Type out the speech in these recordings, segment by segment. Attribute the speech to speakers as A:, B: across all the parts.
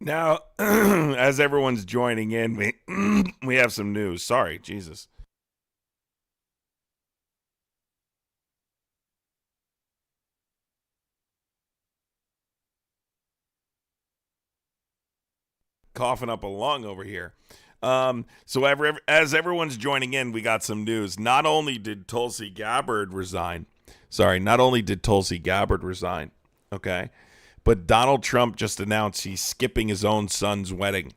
A: Now, as everyone's joining in, we have some news. Sorry, Jesus. Coughing up a lung over here. As everyone's joining in, we got some news. Not only did Tulsi Gabbard resign, not only did Tulsi Gabbard resign, okay, but Donald Trump just announced he's skipping his own son's wedding.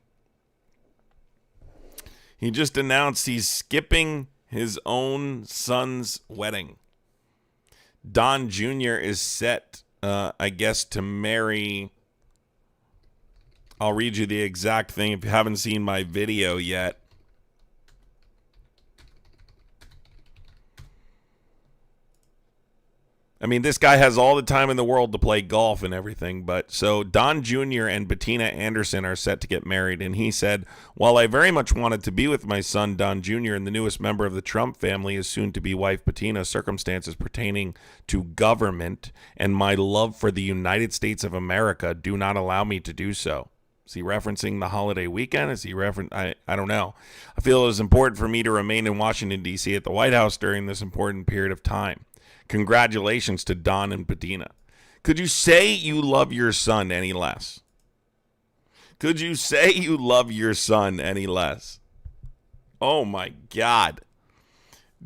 A: He just announced he's skipping his own son's wedding. Don Jr. is set, I guess, to marry. I'll read you the exact thing if you haven't seen my video yet. I mean, this guy has all the time in the world to play golf and everything. But so Don Jr. and Bettina Anderson are set to get married. And he said, while I very much wanted to be with my son, Don Jr., and the newest member of the Trump family, his soon to be wife, Bettina, circumstances pertaining to government and my love for the United States of America do not allow me to do so. Is he referencing the holiday weekend? Is he I don't know. I feel it was important for me to remain in Washington, D.C. at the White House during this important period of time. Congratulations to Don and Bettina. Could you say you love your son any less? Could you say you love your son any less? Oh my God.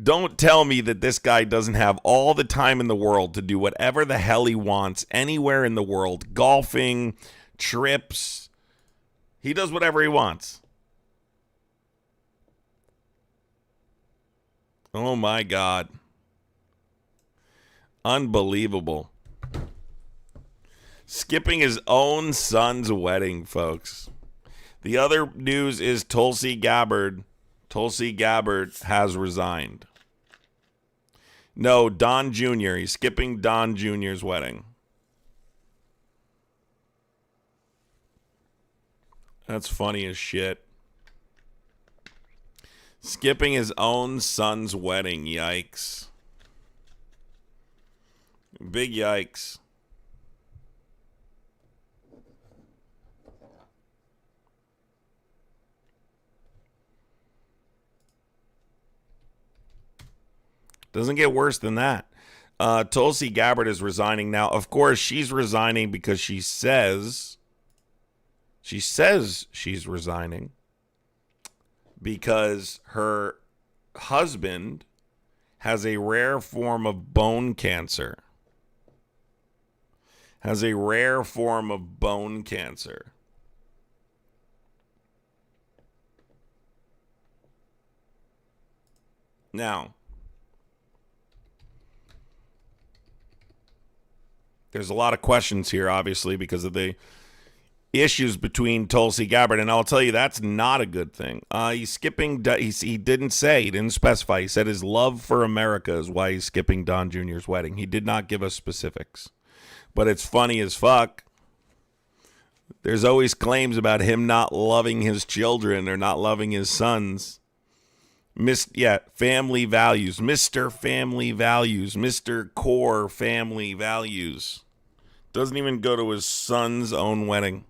A: Don't tell me that this guy doesn't have all the time in the world to do whatever the hell he wants anywhere in the world. Golfing, trips. He does whatever he wants. Oh my God. Unbelievable. Skipping his own son's wedding, folks. The other news is Tulsi Gabbard. Tulsi Gabbard has resigned. No, Don Jr. He's skipping Don Jr.'s wedding. That's funny as shit. Skipping his own son's wedding. Yikes. Big yikes. Doesn't get worse than that. Tulsi Gabbard is resigning now. Of course, she's resigning because she says she's resigning because her husband has a rare form of bone cancer. Has a rare form of bone cancer. Now, there's a lot of questions here, obviously, because of the issues between Tulsi Gabbard, and I'll tell you that's not a good thing. He's skipping. He didn't say. He didn't specify. He said his love for America is why he's skipping Don Jr.'s wedding. He did not give us specifics. But it's funny as fuck. There's always claims about him not loving his children or not loving his sons. Family values. Mr. Family Values. Mr. Core Family Values. Doesn't even go to his son's own wedding.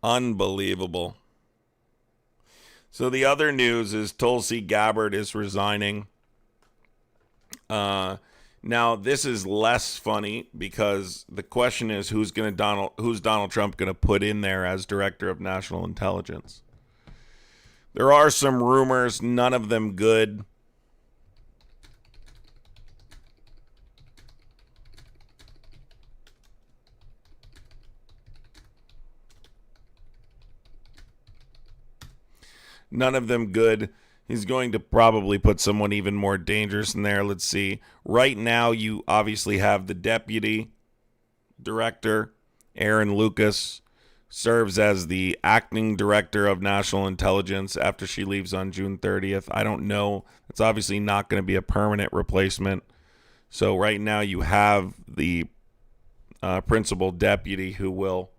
A: Unbelievable. So the other news is Tulsi Gabbard is resigning. Now, this is less funny because the question is who's Donald Trump going to put in there as Director of National Intelligence? There are some rumors, none of them good. None of them good. He's going to probably put someone even more dangerous in there. Let's see. Right now, you obviously have the deputy director, Aaron Lucas, serves as the acting director of national intelligence after she leaves on June 30th. I don't know. It's obviously not going to be a permanent replacement. So right now you have the principal deputy who will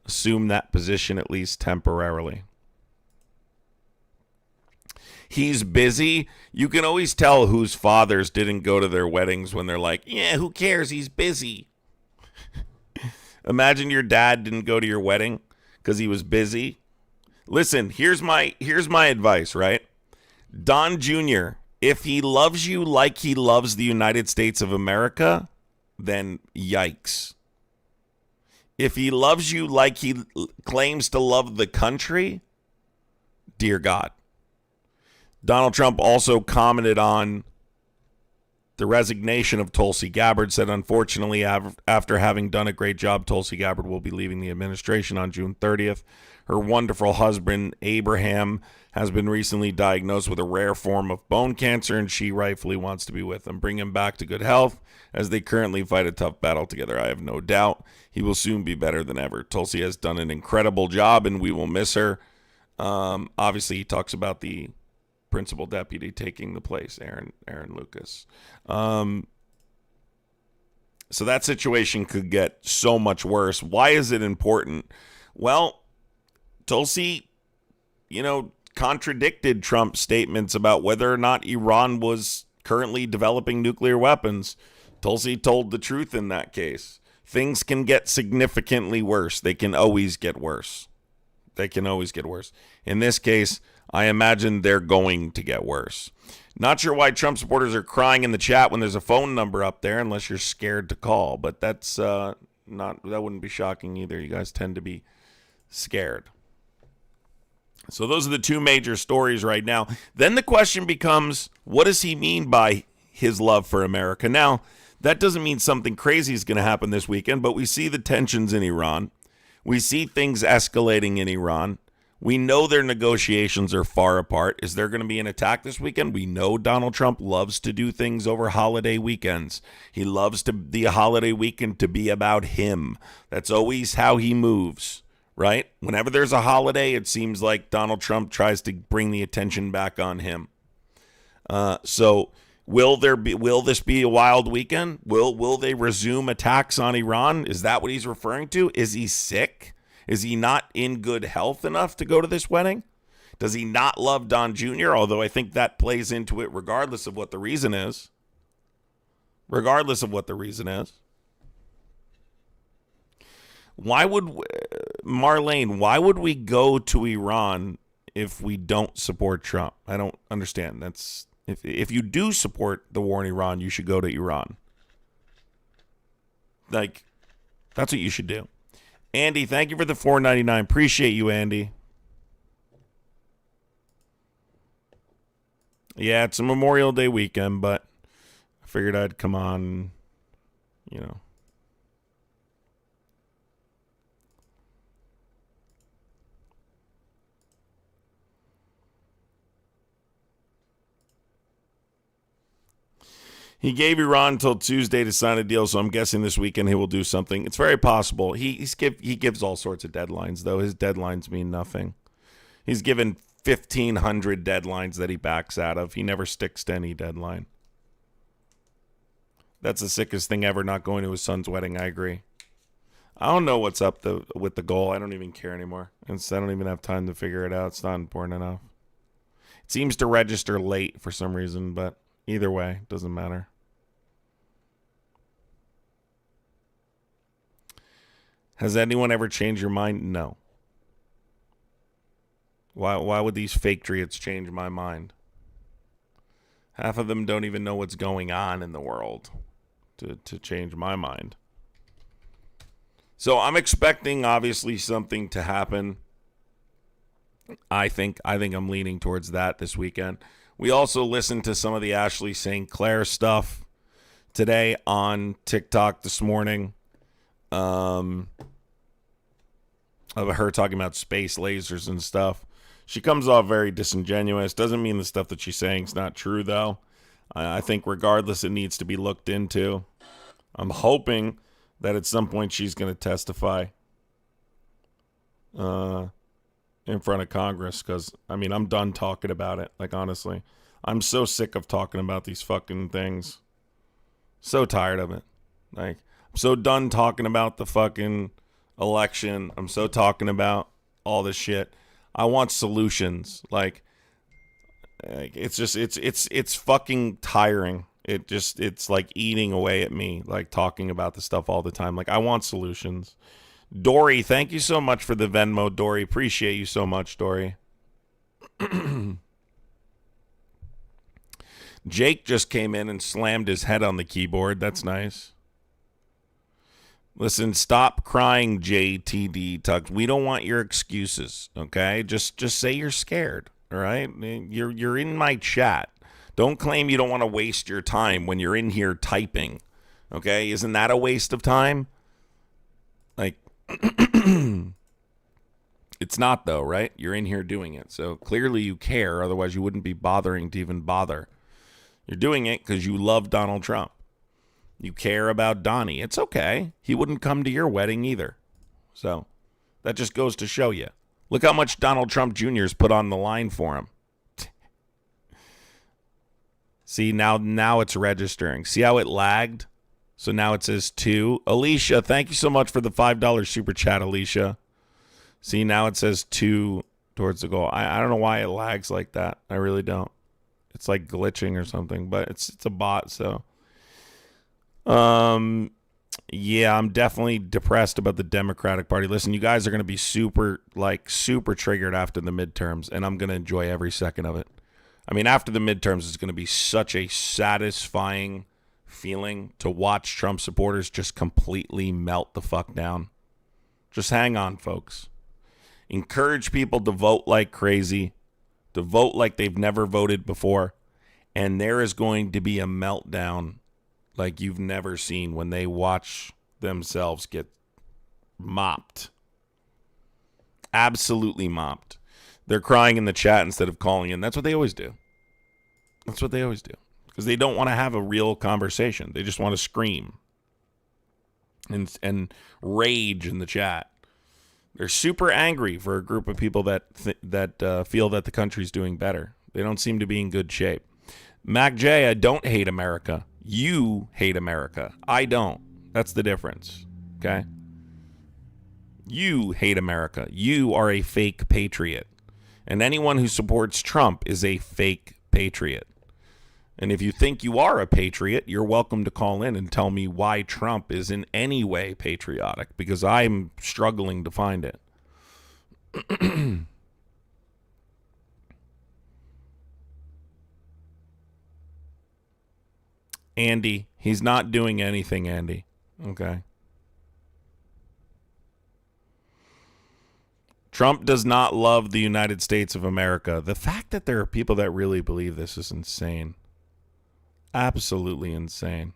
A: assume that position at least temporarily. He's busy. You can always tell whose fathers didn't go to their weddings when they're like, yeah, who cares? He's busy. Imagine your dad didn't go to your wedding because he was busy. Listen, here's my advice, right? Don Jr., if he loves you like he loves the United States of America, then yikes. If he loves you like he claims to love the country, dear God. Donald Trump also commented on the resignation of Tulsi Gabbard, said, unfortunately, after having done a great job, Tulsi Gabbard will be leaving the administration on June 30th. Her wonderful husband, Abraham, has been recently diagnosed with a rare form of bone cancer, and she rightfully wants to be with him. Bring him back to good health as they currently fight a tough battle together. I have no doubt he will soon be better than ever. Tulsi has done an incredible job, and we will miss her. Obviously, he talks about the principal deputy taking the place, Aaron Lucas. So that situation could get so much worse. Why is it important? Well, Tulsi, contradicted Trump's statements about whether or not Iran was currently developing nuclear weapons. Tulsi told the truth in that case. Things can get significantly worse. They can always get worse. In this case, I imagine they're going to get worse. Not sure why Trump supporters are crying in the chat when there's a phone number up there, unless you're scared to call. But that wouldn't be shocking either. You guys tend to be scared. So those are the two major stories right now. Then the question becomes, what does he mean by his love for America? Now, that doesn't mean something crazy is going to happen this weekend, but we see the tensions in Iran. We see things escalating in Iran. We know their negotiations are far apart. Is there going to be an attack this weekend? We know Donald Trump loves to do things over holiday weekends. He loves the holiday weekend to be about him. That's always how he moves, right? Whenever there's a holiday, it seems like Donald Trump tries to bring the attention back on him. So will this be a wild weekend? Will they resume attacks on Iran? Is that what he's referring to? Is he sick? Is he not in good health enough to go to this wedding? Does he not love Don Jr.? Although I think that plays into it regardless of what the reason is. Marlene, why would we go to Iran if we don't support Trump? I don't understand. If you do support the war in Iran, you should go to Iran. That's what you should do. Andy, thank you for the $4.99. Appreciate you, Andy. Yeah, it's a Memorial Day weekend, but I figured I'd come on, He gave Iran until Tuesday to sign a deal, so I'm guessing this weekend he will do something. It's very possible. He gives all sorts of deadlines, though. His deadlines mean nothing. He's given 1,500 deadlines that he backs out of. He never sticks to any deadline. That's the sickest thing ever, not going to his son's wedding. I agree. I don't know what's up with the goal. I don't even care anymore. I don't even have time to figure it out. It's not important enough. It seems to register late for some reason, but either way, it doesn't matter. Has anyone ever changed your mind? No. Why would these fake patriots change my mind? Half of them don't even know what's going on in the world to change my mind. So I'm expecting, obviously, something to happen. I think I'm leaning towards that this weekend. We also listened to some of the Ashley St. Clair stuff today on TikTok this morning. Of her talking about space lasers and stuff. She comes off very disingenuous. Doesn't mean the stuff that she's saying is not true, though. I think regardless, it needs to be looked into. I'm hoping that at some point she's going to testify in front of Congress because, I'm done talking about it. Honestly, I'm so sick of talking about these fucking things. So tired of it. I'm so done talking about the fucking election. I'm so talking about all this shit. I want solutions. It's fucking tiring. It's like eating away at me, like talking about the stuff all the time. Like, I want solutions. Dory, thank you so much for the Venmo, Dory. Appreciate you so much, Dory. Jake just came in and slammed his head on the keyboard. That's nice. Listen, stop crying, JTD Tugs. We don't want your excuses, okay? Just say you're scared, all right? You're in my chat. Don't claim you don't want to waste your time when you're in here typing, okay? Isn't that a waste of time? Like, it's not, though, right? You're in here doing it. So clearly you care. Otherwise, you wouldn't be bothering to even bother. You're doing it because you love Donald Trump. You care about Donnie. It's okay. He wouldn't come to your wedding either. So that just goes to show you. Look how much Donald Trump Jr.'s put on the line for him. See, now it's registering. See how it lagged? So now it says 2. Alicia, thank you so much for the $5 super chat, Alicia. See, now it says 2 towards the goal. I don't know why it lags like that. I really don't. It's like glitching or something, but it's a bot, so. Yeah, I'm definitely depressed about the Democratic Party. Listen, you guys are going to be super triggered after the midterms, and I'm going to enjoy every second of it. I mean, after the midterms, it's going to be such a satisfying feeling to watch Trump supporters just completely melt the fuck down. Just hang on, folks. Encourage people to vote like crazy, to vote like they've never voted before, and there is going to be a meltdown like you've never seen when they watch themselves get mopped. Absolutely mopped. They're crying in the chat instead of calling in. That's what they always do. That's what they always do. Because they don't want to have a real conversation. They just want to scream and rage in the chat. They're super angry for a group of people that feel that the country's doing better. They don't seem to be in good shape. Mac J, I don't hate America. You hate America. I don't. That's the difference. Okay? You hate America. You are a fake patriot. And anyone who supports Trump is a fake patriot. And if you think you are a patriot, you're welcome to call in and tell me why Trump is in any way patriotic, because I'm struggling to find it. Andy, he's not doing anything, Andy. Okay. Trump does not love the United States of America. The fact that there are people that really believe this is insane. Absolutely insane.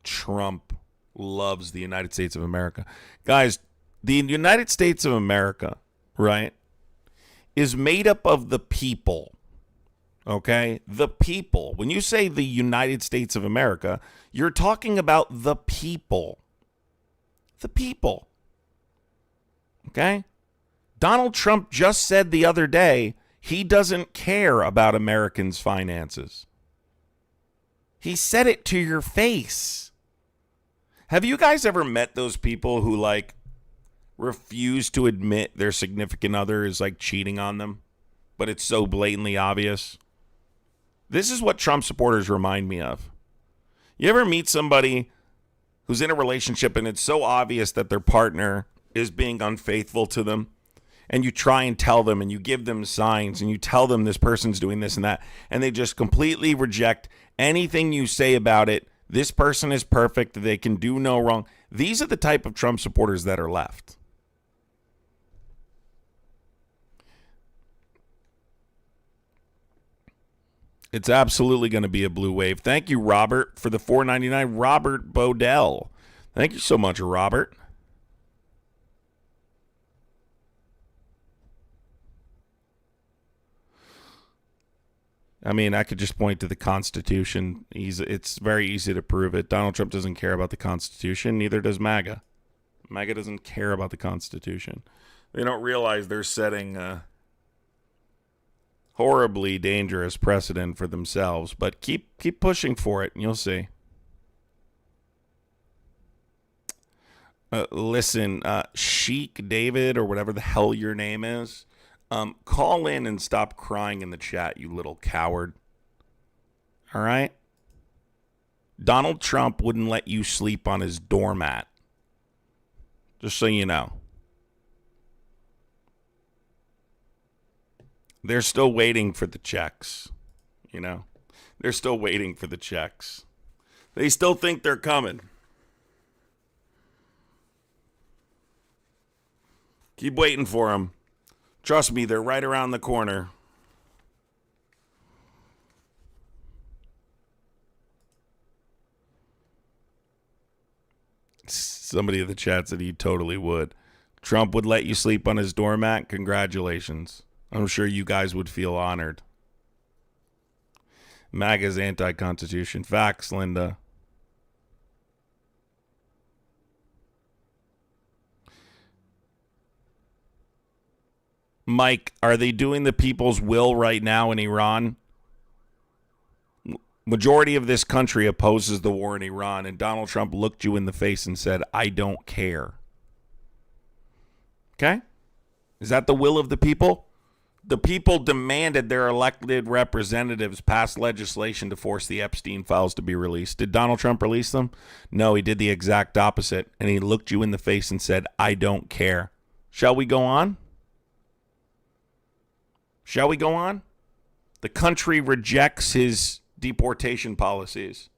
A: Trump loves the United States of America. Guys, the United States of America, right, is made up of the people. Okay? The people. When you say the United States of America, you're talking about the people. The people. Okay? Donald Trump just said the other day he doesn't care about Americans' finances. He said it to your face. Have you guys ever met those people who, like, refuse to admit their significant other is, like, cheating on them, but it's so blatantly obvious? This is what Trump supporters remind me of. You ever meet somebody who's in a relationship and it's so obvious that their partner is being unfaithful to them, and you try and tell them and you give them signs and you tell them this person's doing this and that, and they just completely reject anything you say about it? This person is perfect. They can do no wrong. These are the type of Trump supporters that are left. It's absolutely going to be a blue wave. Thank you, Robert, for the $4.99. Robert Bodell. Thank you so much, Robert. I mean, I could just point to the Constitution. It's very easy to prove it. Donald Trump doesn't care about the Constitution. Neither does MAGA. MAGA doesn't care about the Constitution. They don't realize they're setting a horribly dangerous precedent for themselves. But keep pushing for it, and you'll see. Listen, Sheik David, or whatever the hell your name is, call in and stop crying in the chat, you little coward. All right? Donald Trump wouldn't let you sleep on his doormat. Just so you know. They're still waiting for the checks. You know? They're still waiting for the checks. They still think they're coming. Keep waiting for them. Trust me, they're right around the corner. Somebody in the chat said he totally would. Trump would let you sleep on his doormat. Congratulations. I'm sure you guys would feel honored. MAGA's anti-constitution. Facts, Linda. Mike, are they doing the people's will right now in Iran? Majority of this country opposes the war in Iran, and Donald Trump looked you in the face and said, I don't care. Okay? Is that the will of the people? The people demanded their elected representatives pass legislation to force the Epstein files to be released. Did Donald Trump release them? No, he did the exact opposite, and he looked you in the face and said, I don't care. Shall we go on? Shall we go on? The country rejects his deportation policies.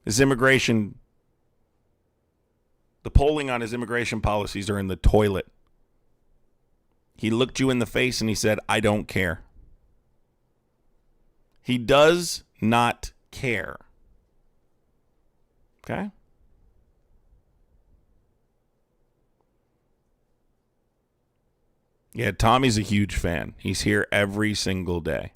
A: His immigration, the polling on his immigration policies are in the toilet. He looked you in the face and he said, I don't care. He does not care. Okay? Yeah, Tommy's a huge fan. He's here every single day.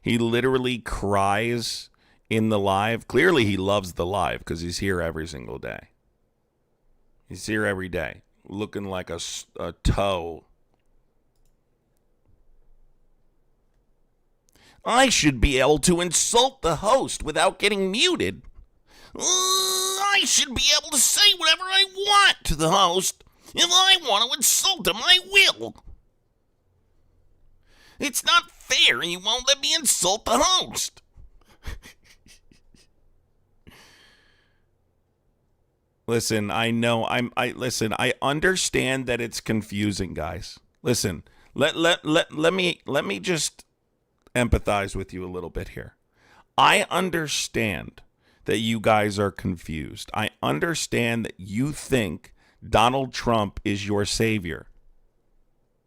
A: He literally cries in the live. Clearly he loves the live because he's here every single day. He's here every day, looking like a toe. I should be able to insult the host without getting muted. I should be able to say whatever I want to the host. If I want to insult him, I will. It's not fair and you won't let me insult the host. Listen, I know I understand that it's confusing, guys. Listen, let me just empathize with you a little bit here. I understand that you guys are confused. I understand that you think Donald Trump is your savior.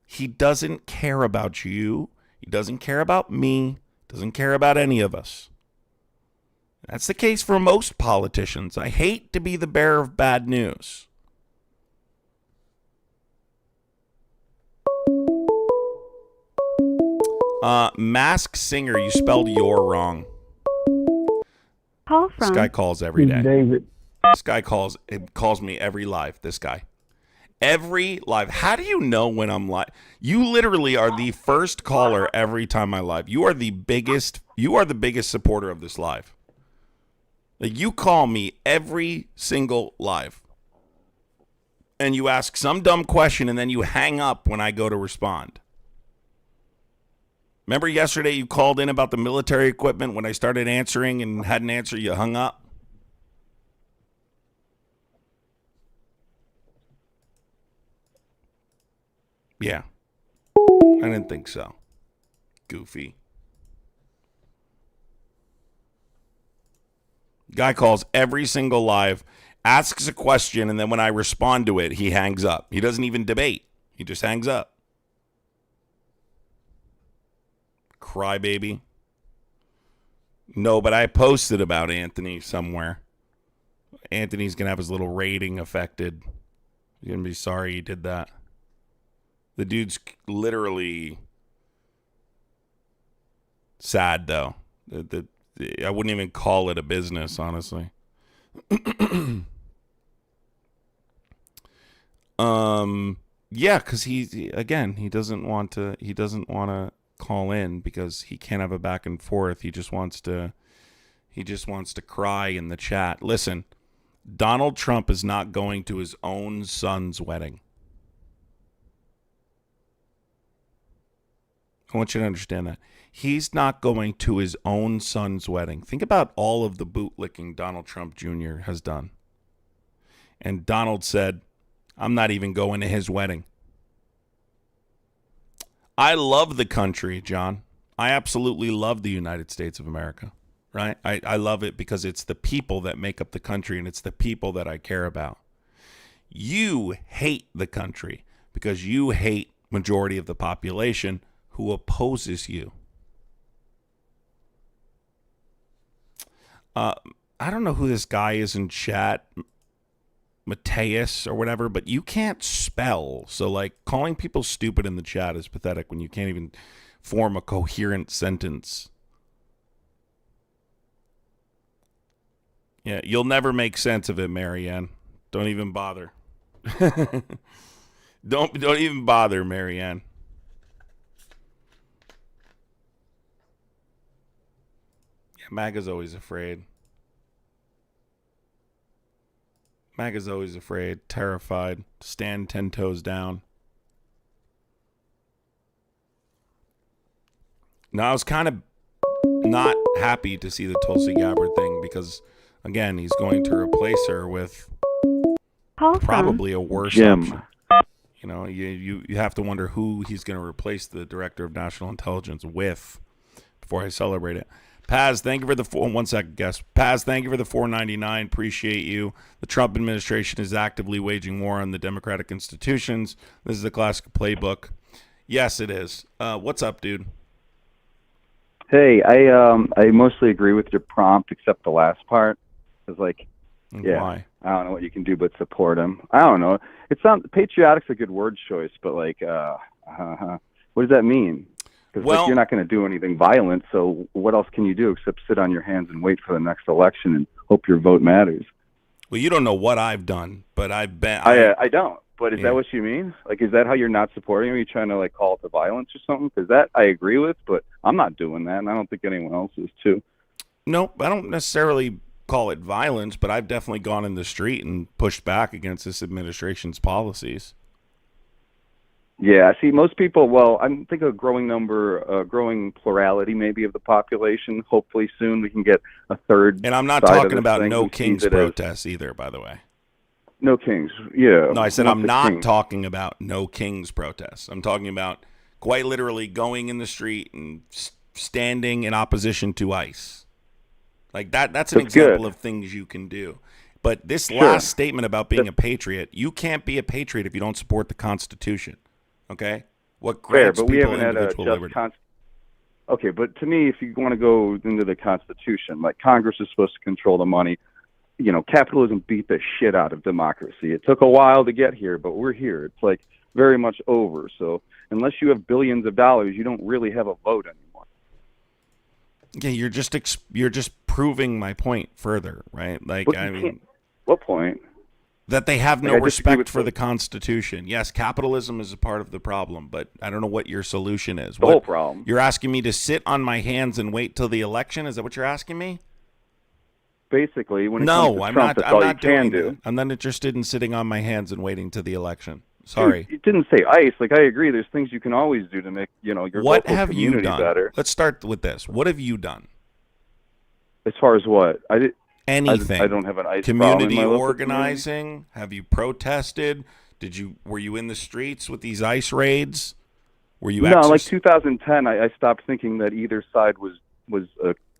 A: He doesn't care about you. He doesn't care about me. Doesn't care about any of us. That's the case for most politicians. I hate to be the bearer of bad news. Mask Singer, you spelled your wrong.
B: Call from.
A: This guy calls every day.
C: David.
A: This guy calls me every live. This guy. Every live. How do you know when I'm live? You literally are the first caller every time I live. You are the biggest supporter of this live. Like, you call me every single live. And you ask some dumb question and then you hang up when I go to respond. Remember yesterday you called in about the military equipment when I started answering and hadn't answered, you hung up? Yeah. I didn't think so. Goofy. Guy calls every single live, asks a question, and then when I respond to it, he hangs up. He doesn't even debate. He just hangs up. Crybaby. No, but I posted about Anthony somewhere. Anthony's going to have his little rating affected. He's going to be sorry he did that. The dude's literally sad, though. I wouldn't even call it a business, honestly. Yeah, because he doesn't want to call in because he can't have a back and forth. He just wants to cry in the chat. Listen, Donald Trump is not going to his own son's wedding. I want you to understand that. He's not going to his own son's wedding. Think about all of the bootlicking Donald Trump Jr. has done. And Donald said, I'm not even going to his wedding. I love the country, John. I absolutely love the United States of America, right? I love it because it's the people that make up the country, and it's the people that I care about. You hate the country because you hate majority of the population who opposes you. I don't know who this guy is in chat, Mateus or whatever, but you can't spell. So, like, calling people stupid in the chat is pathetic when you can't even form a coherent sentence. Yeah, you'll never make sense of it, Marianne. Don't even bother. Don't even bother, Marianne. Yeah, MAGA's always afraid. MAGA's always afraid, terrified, stand 10 toes down. Now, I was kind of not happy to see the Tulsi Gabbard thing because, again, he's going to replace her with probably a worse option. You know, you have to wonder who he's going to replace the Director of National Intelligence with before I celebrate it. Paz, thank you for the 1 second guess. Paz, thank you for the $4.99. Appreciate you. The Trump administration is actively waging war on the democratic institutions. This is a classic playbook. Yes, it is. What's up, dude?
C: Hey, I mostly agree with your prompt except the last part. It's like,
A: Why?
C: I don't know what you can do but support him. I don't know. It sounds patriotic's a good word choice, but like, what does that mean? Because like, you're not going to do anything violent, so what else can you do except sit on your hands and wait for the next election and hope your vote matters?
A: Well, you don't know what I've done, but I've been.
C: I don't. But is that what you mean? Like, is that how you're not supporting him? Are you trying to like call it to violence or something? Because that I agree with, but I'm not doing that, and I don't think anyone else is too.
A: Nope, I don't necessarily call it violence, but I've definitely gone in the street and pushed back against this administration's policies.
C: Yeah, see, most people, well, I think a growing plurality maybe of the population. Hopefully soon we can get a third.
A: And I'm not talking about no Kings protests either, by the way.
C: No Kings, yeah.
A: No, I said I'm not talking about no Kings protests. I'm talking about quite literally going in the street and standing in opposition to ICE. Like that's an example of things you can do. But this last statement about being a patriot, you can't be a patriot if you don't support the Constitution. Okay? What grants people individual liberty.
C: Okay, but to me, if you want to go into the Constitution, like Congress is supposed to control the money. You know, capitalism beat the shit out of democracy. It took a while to get here, but we're here. It's like very much over. So unless you have billions of dollars, you don't really have a vote anymore.
A: Yeah, you're just proving my point further, right? Like, I mean,
C: what point?
A: That they have no respect for the Constitution. Yes, capitalism is a part of the problem, but I don't know what your solution is.
C: The whole problem.
A: You're asking me to sit on my hands and wait till the election? Is that what you're asking me?
C: Basically, when it comes to Trump, that's all you can do.
A: I'm not interested in sitting on my hands and waiting to the election. Sorry.
C: You didn't say ICE. Like, I agree. There's things you can always do to make, your local community better.
A: Let's start with this. What have you done?
C: As far as what?
A: Anything.
C: I don't have an ICE
A: community
C: problem in my
A: organizing.
C: Community.
A: Have you protested? Were you in the streets with these ICE raids? Were you?
C: No, like 2010. I stopped thinking that either side was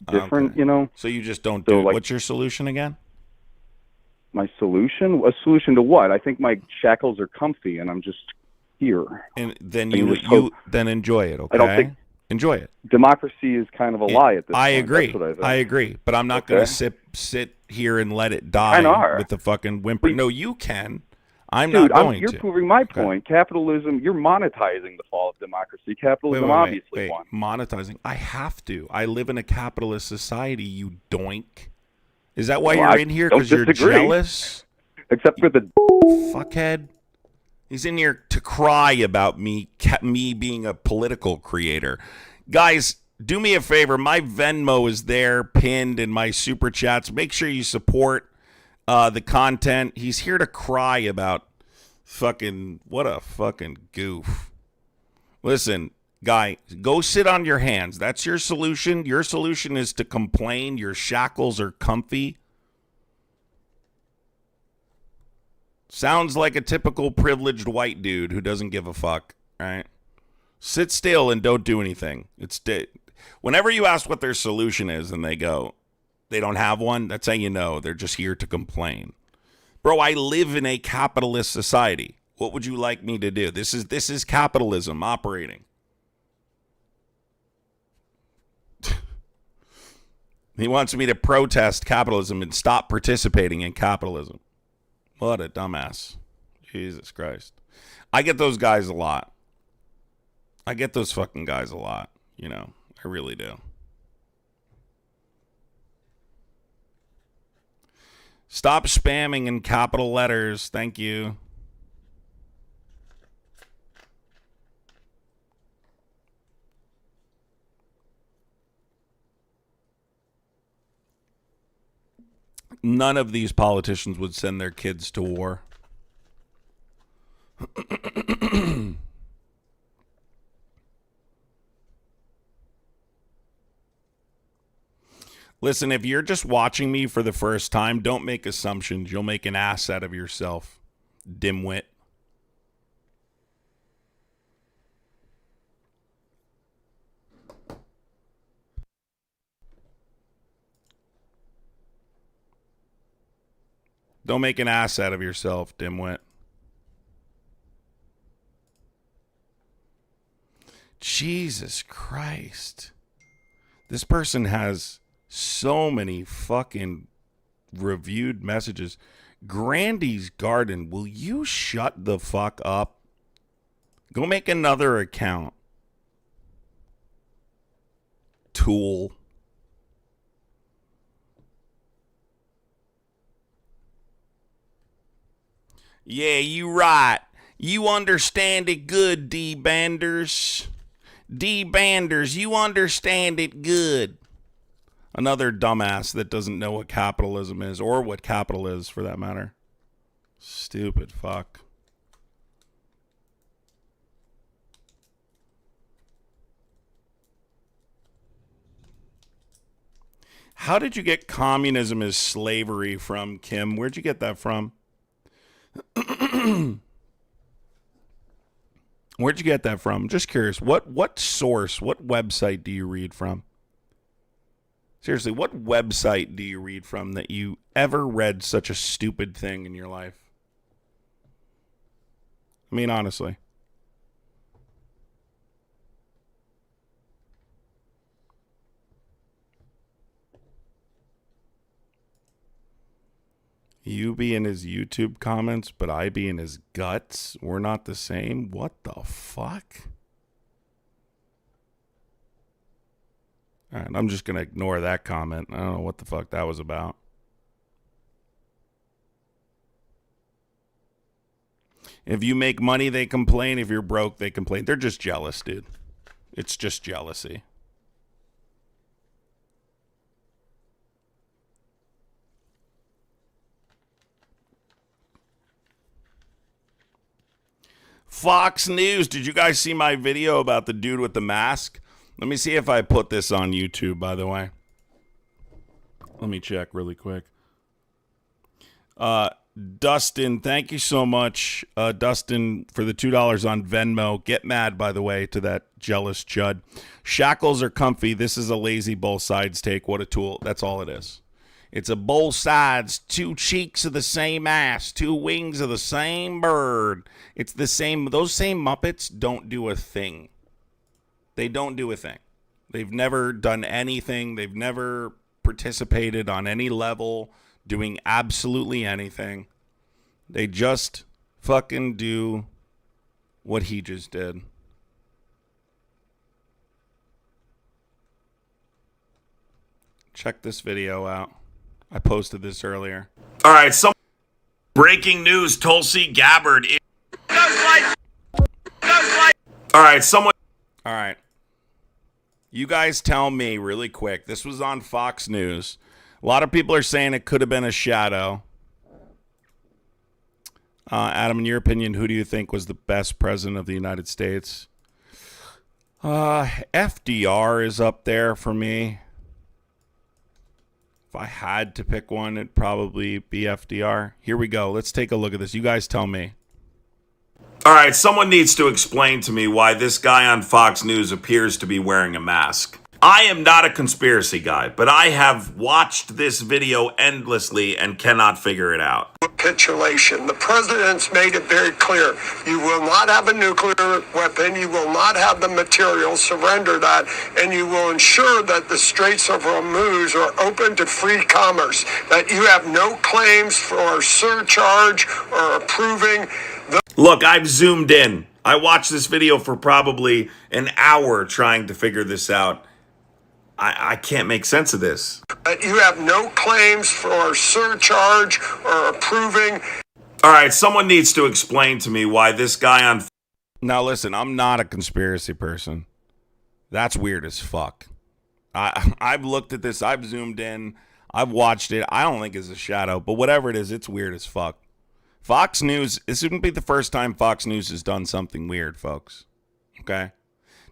C: different.
A: Okay. So you just don't do it. What's your solution again?
C: My solution? A solution to what? I think my shackles are comfy, and I'm just here.
A: And then you then enjoy it. Okay.
C: I don't think.
A: Enjoy it.
C: Democracy is kind of a lie at this point.
A: I agree. I agree. But I'm not going to sit here and let it die with the fucking whimper. No, you can. I'm not going to.
C: You're proving my point. Capitalism, you're monetizing the fall of democracy. Capitalism obviously won.
A: Monetizing. I have to. I live in a capitalist society, you doink. Is that why you're in here? Because you're jealous?
C: Except for the
A: fuckhead. He's in here to cry about me being a political creator. Guys, do me a favor. My Venmo is there pinned in my super chats. Make sure you support the content. He's here to cry about what a fucking goof. Listen, Guy, go sit on your hands. That's your solution. Your solution is to complain. Your shackles are comfy. Sounds like a typical privileged white dude who doesn't give a fuck, right? Sit still and don't do anything. Whenever you ask what their solution is and they go, they don't have one, that's how you know they're just here to complain. Bro, I live in a capitalist society. What would you like me to do? This is capitalism operating. He wants me to protest capitalism and stop participating in capitalism. What a dumbass. Jesus Christ. I get those guys a lot. I get those fucking guys a lot. You know, I really do. Stop spamming in capital letters. Thank you. None of these politicians would send their kids to war. Listen, if you're just watching me for the first time, don't make assumptions. You'll make an ass out of yourself, dimwit. Don't make an ass out of yourself, dimwit. Jesus Christ. This person has so many fucking reviewed messages. Grandy's Garden, will you shut the fuck up? Go make another account. Tool. Yeah, you right. You understand it good, D. Banders. D. Banders, you understand it good. Another dumbass that doesn't know what capitalism is, or what capital is, for that matter. Stupid fuck. How did you get communism as slavery from, Kim? Where'd you get that from? Where'd you get that from? Just curious. What source, what website do you read from? Seriously, what website do you read from that you ever read such a stupid thing in your life? I mean, honestly. You be in his YouTube comments, but I be in his guts. We're not the same. What the fuck? All right, I'm just going to ignore that comment. I don't know what the fuck that was about. If you make money, they complain. If you're broke, they complain. They're just jealous, dude. It's just jealousy. Fox News. Did you guys see my video about the dude with the mask? Let me see if I put this on YouTube, by the way. Let me check really quick. Dustin, thank you so much, Dustin, for the $2 on Venmo. Get mad, by the way, to that jealous chud. Shackles are comfy. This is a lazy both sides take. What a tool. That's all it is. It's a both sides, two cheeks of the same ass, two wings of the same bird. It's the same. Those same Muppets don't do a thing. They don't do a thing. They've never done anything. They've never participated on any level doing absolutely anything. They just fucking do what he just did. Check this video out. I posted this earlier. All right, breaking news. Tulsi Gabbard. All right. You guys tell me really quick. This was on Fox News. A lot of people are saying it could have been a shadow. Adam, in your opinion, who do you think was the best president of the United States? FDR is up there for me. If I had to pick one, it'd probably be FDR. Here we go. Let's take a look at this. You guys tell me. All right, someone needs to explain to me why this guy on Fox News appears to be wearing a mask. I am not a conspiracy guy, but I have watched this video endlessly and cannot figure it out.
D: Capitulation. The president's made it very clear. You will not have a nuclear weapon. You will not have the material. Surrender that. And you will ensure that the Straits of Hormuz are open to free commerce. That you have no claims for surcharge or approving.
A: Look, I've zoomed in. I watched this video for probably an hour trying to figure this out. I can't make sense of this.
D: You have no claims for surcharge or approving.
A: All right, someone needs to explain to me why this guy on... Now listen, I'm not a conspiracy person. That's weird as fuck. I've looked at this, I've zoomed in, I've watched it. I don't think it's a shadow, but whatever it is, it's weird as fuck. Fox News, this wouldn't be the first time Fox News has done something weird, folks. Okay?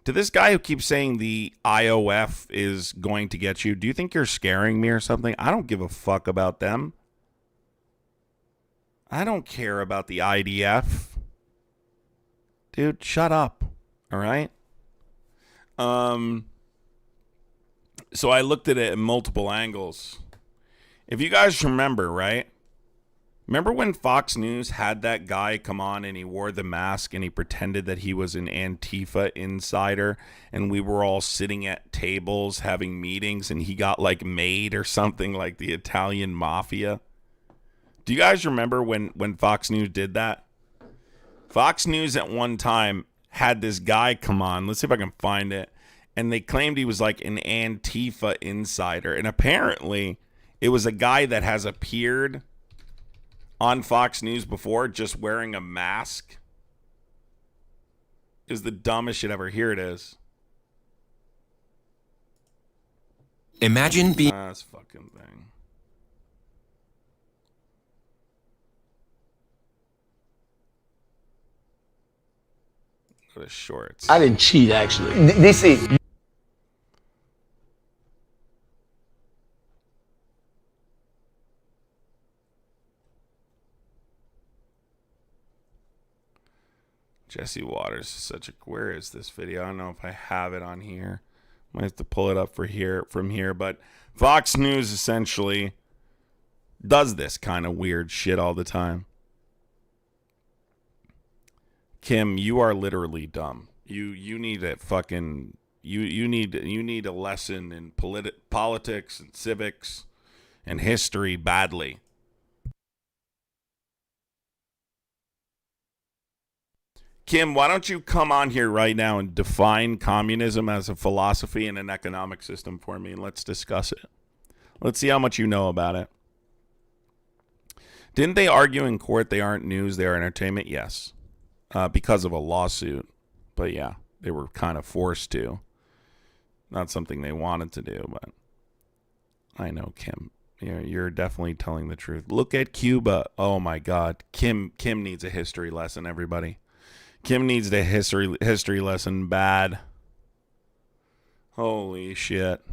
A: To this guy who keeps saying the IOF is going to get you, do you think you're scaring me or something? I don't give a fuck about them. I don't care about the IDF. Dude, shut up. All right? So I looked at it at multiple angles. If you guys remember, right? Remember when Fox News had that guy come on and he wore the mask and he pretended that he was an Antifa insider and we were all sitting at tables having meetings and he got like made or something like the Italian mafia? Do you guys remember when Fox News did that? Fox News at one time had this guy come on. Let's see if I can find it. And they claimed he was like an Antifa insider. And apparently it was a guy that has appeared on Fox News before, just wearing a mask. Is the dumbest shit ever. Here it is.
E: Imagine being...
A: This fucking thing. Go to shorts.
F: I didn't cheat, actually. This is...
A: Jesse Waters is such a... Where is this video? I don't know if I have it on here. Might have to pull it up from here. But Fox News essentially does this kind of weird shit all the time. Kim, you are literally dumb. You need a fucking... You need a lesson in politics and civics and history badly. Kim, why don't you come on here right now and define communism as a philosophy and an economic system for me, and let's discuss it. Let's see how much you know about it. Didn't they argue in court they aren't news, they are entertainment? Yes. Because of a lawsuit. But yeah, they were kind of forced to. Not something they wanted to do, but I know, Kim. You're definitely telling the truth. Look at Cuba. Oh my God. Kim needs a history lesson, everybody. Kim needs the history lesson bad. Holy shit.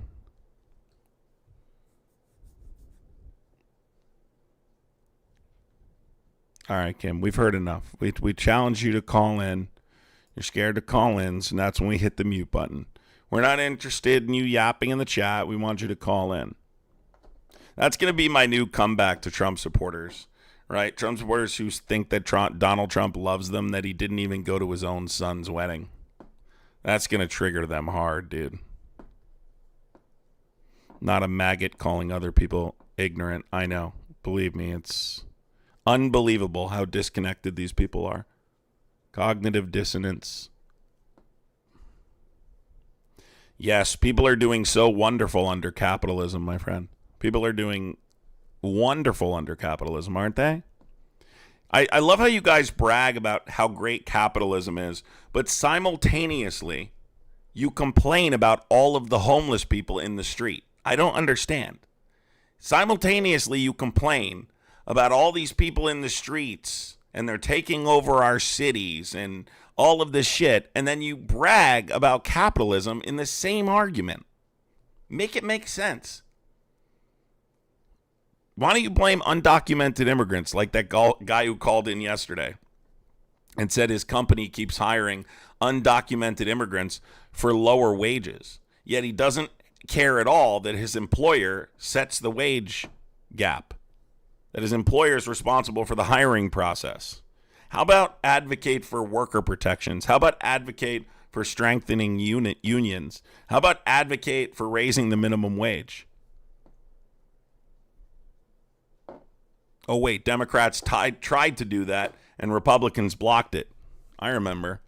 A: All right, Kim, we've heard enough. We challenge you to call in. You're scared to call in, so that's when we hit the mute button. We're not interested in you yapping in the chat. We want you to call in. That's going to be my new comeback to Trump supporters. Right, Trump supporters who think that Donald Trump loves them, that he didn't even go to his own son's wedding. That's going to trigger them hard, dude. Not a maggot calling other people ignorant. I know. Believe me, it's unbelievable how disconnected these people are. Cognitive dissonance. Yes, people are doing so wonderful under capitalism, my friend. People are doing wonderful under capitalism, aren't they? I love how you guys brag about how great capitalism is, but simultaneously you complain about all of the homeless people in the street. I don't understand. Simultaneously you complain about all these people in the streets and they're taking over our cities and all of this shit, and then you brag about capitalism in the same argument. Make it make sense. Why don't you blame undocumented immigrants like that guy who called in yesterday and said his company keeps hiring undocumented immigrants for lower wages, yet he doesn't care at all that his employer sets the wage gap, that his employer is responsible for the hiring process. How about advocate for worker protections? How about advocate for strengthening unions? How about advocate for raising the minimum wage? Oh, wait, Democrats tried to do that, and Republicans blocked it. I remember.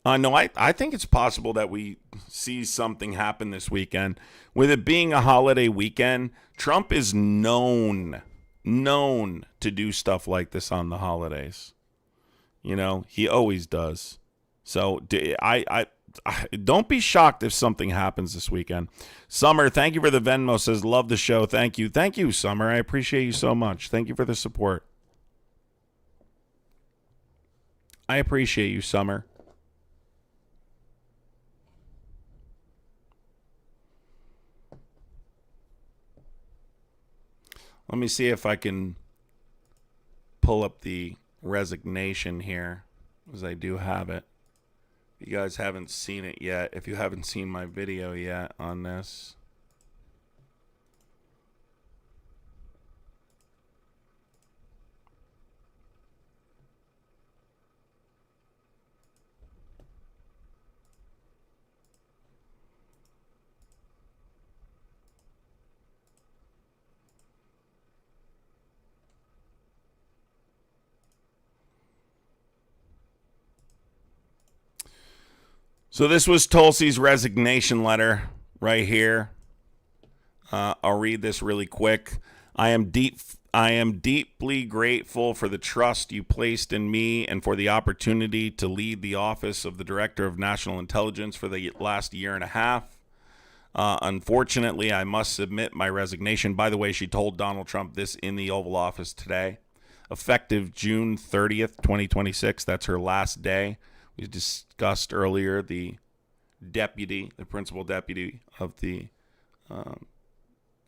A: No, I think it's possible that we see something happen this weekend. With it being a holiday weekend, Trump is known to do stuff like this on the holidays. You know, he always does. So I don't be shocked if something happens this weekend. Summer, thank you for the Venmo. Says, love the show. Thank you. Thank you, Summer. I appreciate you so much. Thank you for the support. I appreciate you, Summer. Let me see if I can pull up the resignation here, as I do have it. If you guys haven't seen it yet, if you haven't seen my video yet on this. So this was Tulsi's resignation letter right here. I'll read this really quick. I am deeply grateful for the trust you placed in me and for the opportunity to lead the office of the Director of National Intelligence for the last year and a half. Unfortunately, I must submit my resignation. By the way, she told Donald Trump this in the Oval Office today. Effective June 30th, 2026. That's her last day. We discussed earlier the principal deputy of the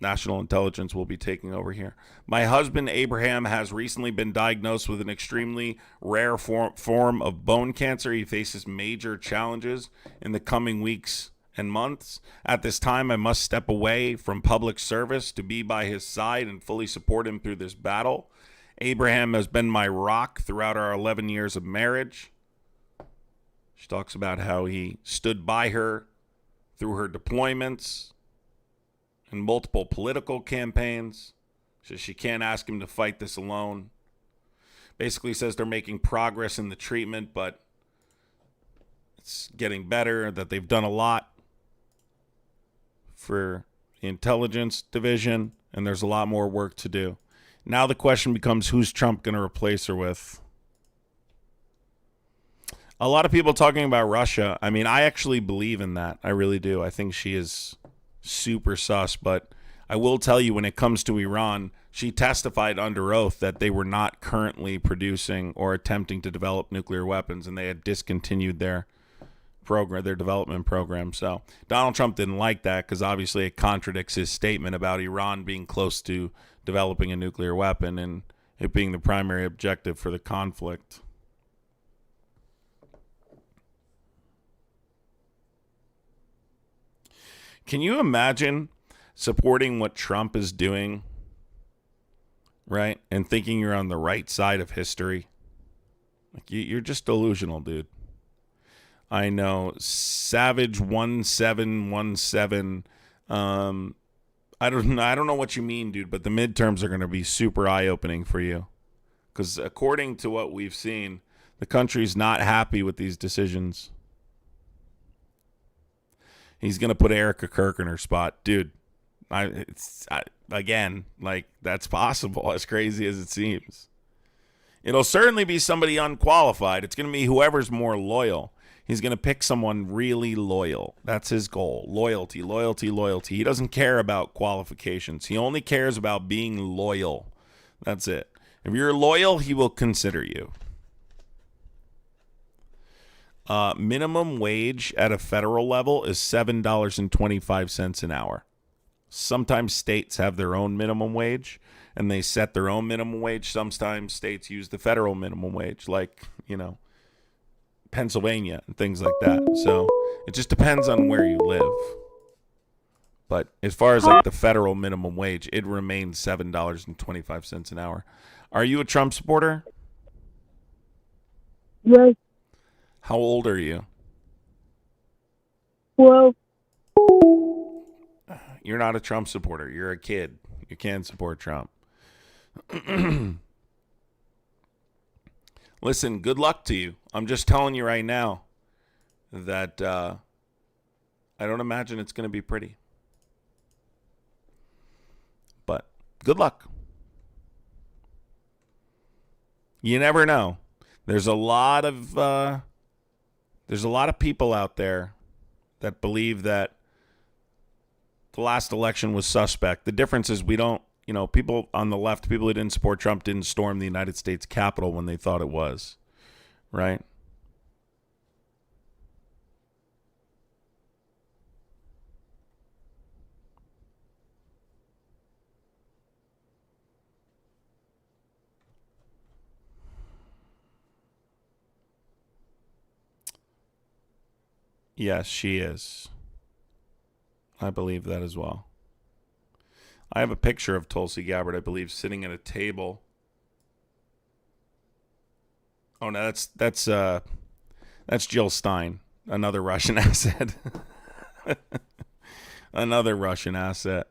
A: National Intelligence will be taking over here. My husband, Abraham, has recently been diagnosed with an extremely rare form of bone cancer. He faces major challenges in the coming weeks and months. At this time, I must step away from public service to be by his side and fully support him through this battle. Abraham has been my rock throughout our 11 years of marriage. She talks about how he stood by her through her deployments and multiple political campaigns. So she can't ask him to fight this alone. Basically says they're making progress in the treatment, but it's getting better, that they've done a lot for the intelligence division, and there's a lot more work to do. Now the question becomes, who's Trump going to replace her with? A lot of people talking about Russia. I mean, I actually believe in that. I really do. I think she is super sus. But I will tell you, when it comes to Iran, she testified under oath that they were not currently producing or attempting to develop nuclear weapons, and they had discontinued their development program. So Donald Trump didn't like that because obviously it contradicts his statement about Iran being close to developing a nuclear weapon and it being the primary objective for the conflict. Can you imagine supporting what Trump is doing, right? And thinking you're on the right side of history? Like you're just delusional, dude. I know. Savage 1717. I don't know what you mean, dude, but the midterms are going to be super eye-opening for you. Because according to what we've seen, the country's not happy with these decisions. He's going to put Erica Kirk in her spot. Dude, again, like, that's possible, as crazy as it seems. It'll certainly be somebody unqualified. It's going to be whoever's more loyal. He's going to pick someone really loyal. That's his goal. Loyalty, loyalty, loyalty. He doesn't care about qualifications. He only cares about being loyal. That's it. If you're loyal, he will consider you. Minimum wage at a federal level is $7.25 an hour. Sometimes states have their own minimum wage, and they set their own minimum wage. Sometimes states use the federal minimum wage, like, Pennsylvania and things like that. So it just depends on where you live. But as far as like the federal minimum wage, it remains $7.25 an hour. Are you a Trump supporter?
B: Yes.
A: How old are you?
B: Well,
A: You're not a Trump supporter. You're a kid. You can't support Trump. Listen, good luck to you. I'm just telling you right now that I don't imagine it's going to be pretty. But good luck. You never know. There's a lot of people out there that believe that the last election was suspect. The difference is we don't, people on the left, people who didn't support Trump didn't storm the United States Capitol when they thought it was, right? Yes, she is. I believe that as well. I have a picture of Tulsi Gabbard, I believe, sitting at a table. Oh no, that's Jill Stein, another Russian asset. Another Russian asset.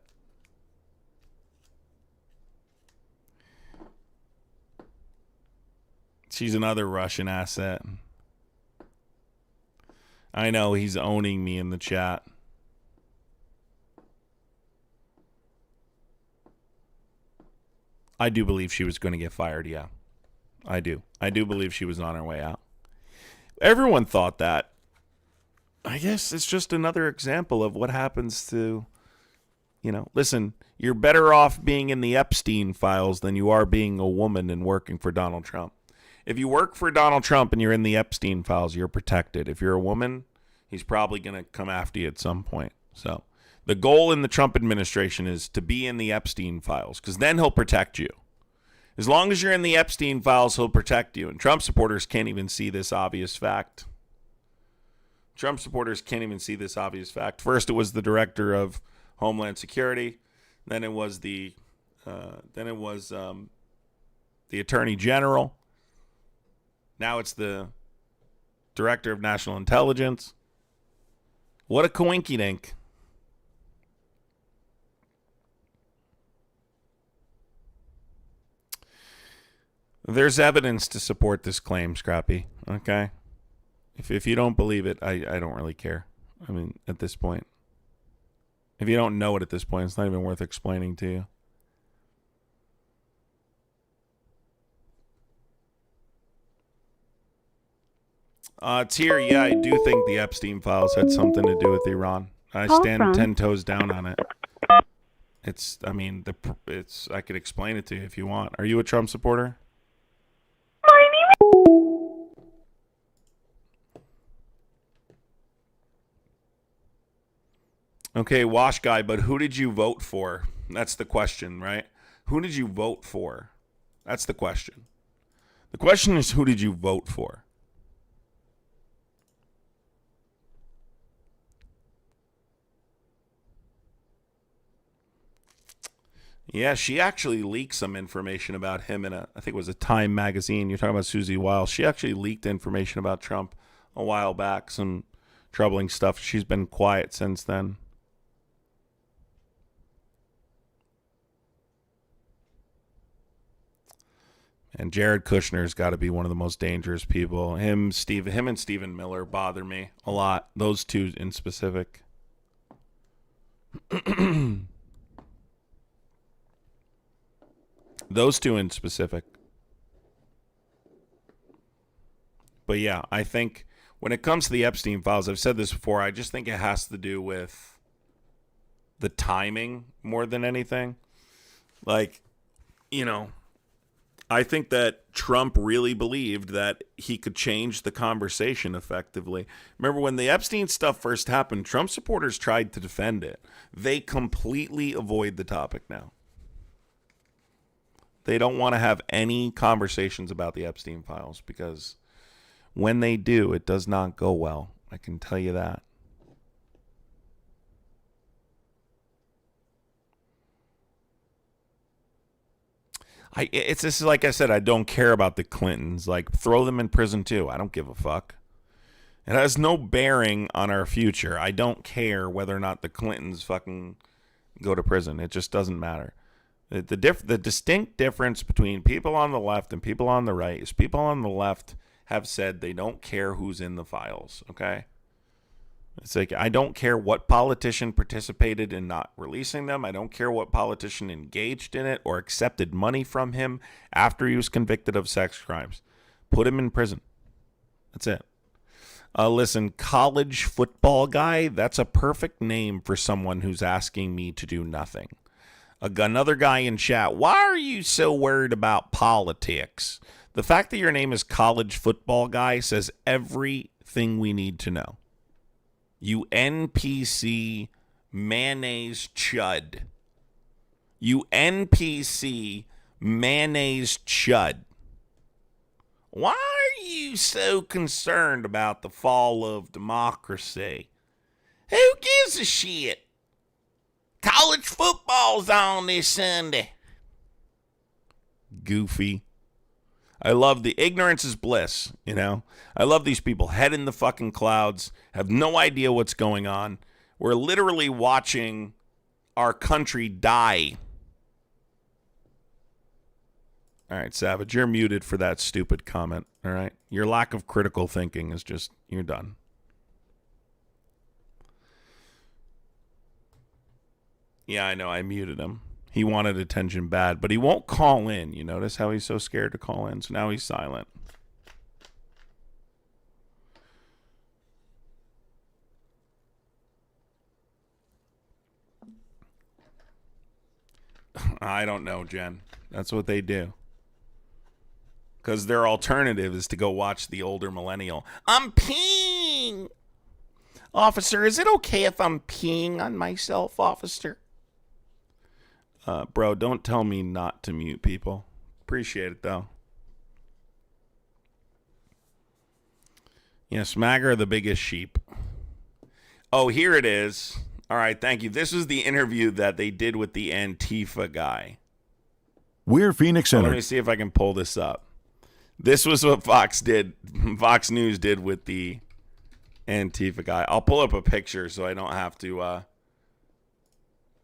A: She's another Russian asset. I know he's owning me in the chat. I do believe she was going to get fired, yeah. I do. I do believe she was on her way out. Everyone thought that. I guess it's just another example of what happens to, listen, you're better off being in the Epstein files than you are being a woman and working for Donald Trump. If you work for Donald Trump and you're in the Epstein files, you're protected. If you're a woman, he's probably going to come after you at some point. So the goal in the Trump administration is to be in the Epstein files, because then he'll protect you. As long as you're in the Epstein files, he'll protect you. And Trump supporters can't even see this obvious fact. Trump supporters can't even see this obvious fact. First, it was the director of Homeland Security. Then it was the Attorney General. Now it's the Director of National Intelligence. What a coinkydink. There's evidence to support this claim, Scrappy. Okay? If you don't believe it, I don't really care. I mean, at this point. If you don't know it at this point, it's not even worth explaining to you. It's here. Yeah, I do think the Epstein files had something to do with Iran. I stand 10 toes down on it. I could explain it to you if you want. Are you a Trump supporter? Okay, Wash Guy, but who did you vote for? That's the question, right? Who did you vote for? That's the question. The question is, who did you vote for? Yeah, she actually leaked some information about him in I think it was a Time magazine. You're talking about Susie Wiles. She actually leaked information about Trump a while back, some troubling stuff. She's been quiet since then. And Jared Kushner's got to be one of the most dangerous people. Him and Stephen Miller bother me a lot. Those two in specific. Those two in specific. But yeah, I think when it comes to the Epstein files, I've said this before, I just think it has to do with the timing more than anything. Like, you know, I think that Trump really believed that he could change the conversation effectively. Remember when the Epstein stuff first happened, Trump supporters tried to defend it. They completely avoid the topic now. They don't want to have any conversations about the Epstein files because when they do, it does not go well. I can tell you that. It's just like I said, I don't care about the Clintons. Like, throw them in prison too. I don't give a fuck. It has no bearing on our future. I don't care whether or not the Clintons fucking go to prison. It just doesn't matter. The distinct difference between people on the left and people on the right is people on the left have said they don't care who's in the files, okay? It's like, I don't care what politician participated in not releasing them. I don't care what politician engaged in it or accepted money from him after he was convicted of sex crimes. Put him in prison. That's it. Listen, college football guy, that's a perfect name for someone who's asking me to do nothing. Another guy in chat, why are you so worried about politics? The fact that your name is college football guy says everything we need to know. You NPC mayonnaise chud. You NPC mayonnaise chud. Why are you so concerned about the fall of democracy? Who gives a shit? College football's on this Sunday. Goofy. I love the ignorance is bliss, you know? I love these people, head in the fucking clouds, have no idea what's going on. We're literally watching our country die. All right, Savage, you're muted for that stupid comment, all right? Your lack of critical thinking is just, you're done. Yeah, I know, I muted him. He wanted attention bad, but he won't call in. You notice how he's so scared to call in? So now he's silent. I don't know, Jen. That's what they do. Because their alternative is to go watch the older millennial. I'm peeing! Officer, is it okay if I'm peeing on myself, officer? Bro, don't tell me not to mute people. Appreciate it, though. Yes, MAGA are the biggest sheep. Oh, here it is. All right, thank you. This was the interview that they did with the Antifa guy.
G: We're Phoenix Center.
A: Let me see if I can pull this up. This was what Fox News did with the Antifa guy. I'll pull up a picture so I don't have to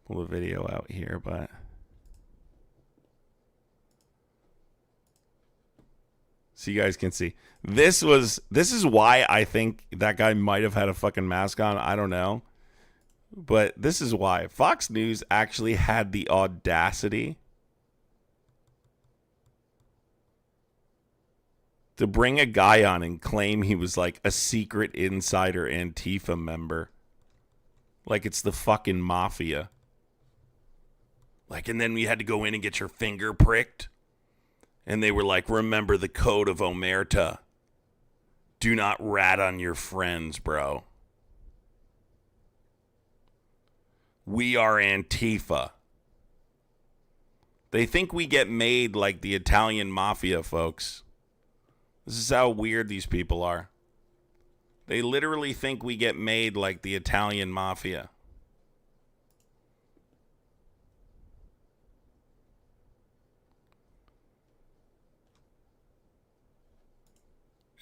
A: pull the video out here, but so you guys can see. This is why I think that guy might have had a fucking mask on. I don't know. But this is why. Fox News actually had the audacity to bring a guy on and claim he was like a secret insider Antifa member. Like it's the fucking mafia. Like, and then we had to go in and get your finger pricked. And they were like, remember the code of Omerta. Do not rat on your friends, bro. We are Antifa. They think we get made like the Italian mafia, folks. This is how weird these people are. They literally think we get made like the Italian mafia.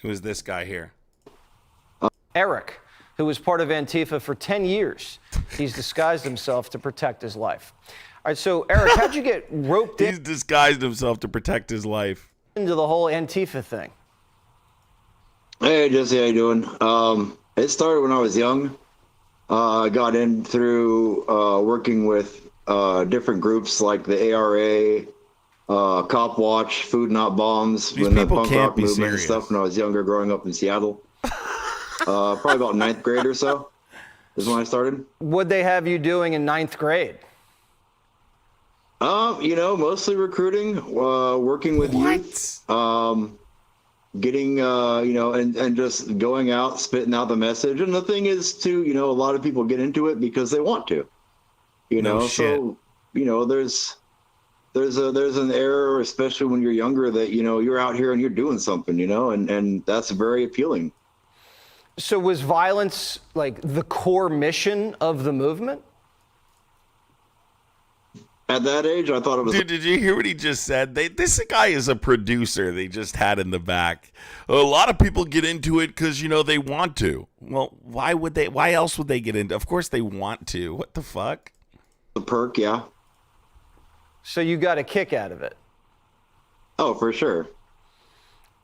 A: Who is this guy here?
H: Eric, who was part of Antifa for 10 years. He's disguised himself to protect his life. All right, so Eric, how'd you get roped
A: He's disguised himself to protect his life.
H: into the whole Antifa thing?
I: Hey, Jesse, how you doing? It started when I was young. I got in through working with different groups like the ARA, Cop Watch, Food Not Bombs,
A: These
I: when the
A: people
I: punk
A: can't
I: rock
A: be
I: movement
A: serious.
I: and stuff when I was younger growing up in Seattle. probably about ninth grade or so is when I started.
H: What'd they have you doing in ninth grade?
I: Mostly recruiting, working with youth, getting, and just going out, spitting out the message. And the thing is, too, a lot of people get into it because they want to, so, there's an error, especially when you're younger, that, you're out here and you're doing something, and that's very appealing.
H: So was violence like the core mission of the movement?
I: At that age, I thought it was.
A: Dude, did you hear what he just said? This guy is a producer they just had in the back. A lot of people get into it because, they want to. Well, why would they? Why else would they get into? Of course they want to. What the fuck?
I: The perk, yeah.
H: So you got a kick out of it.
I: Oh, for sure.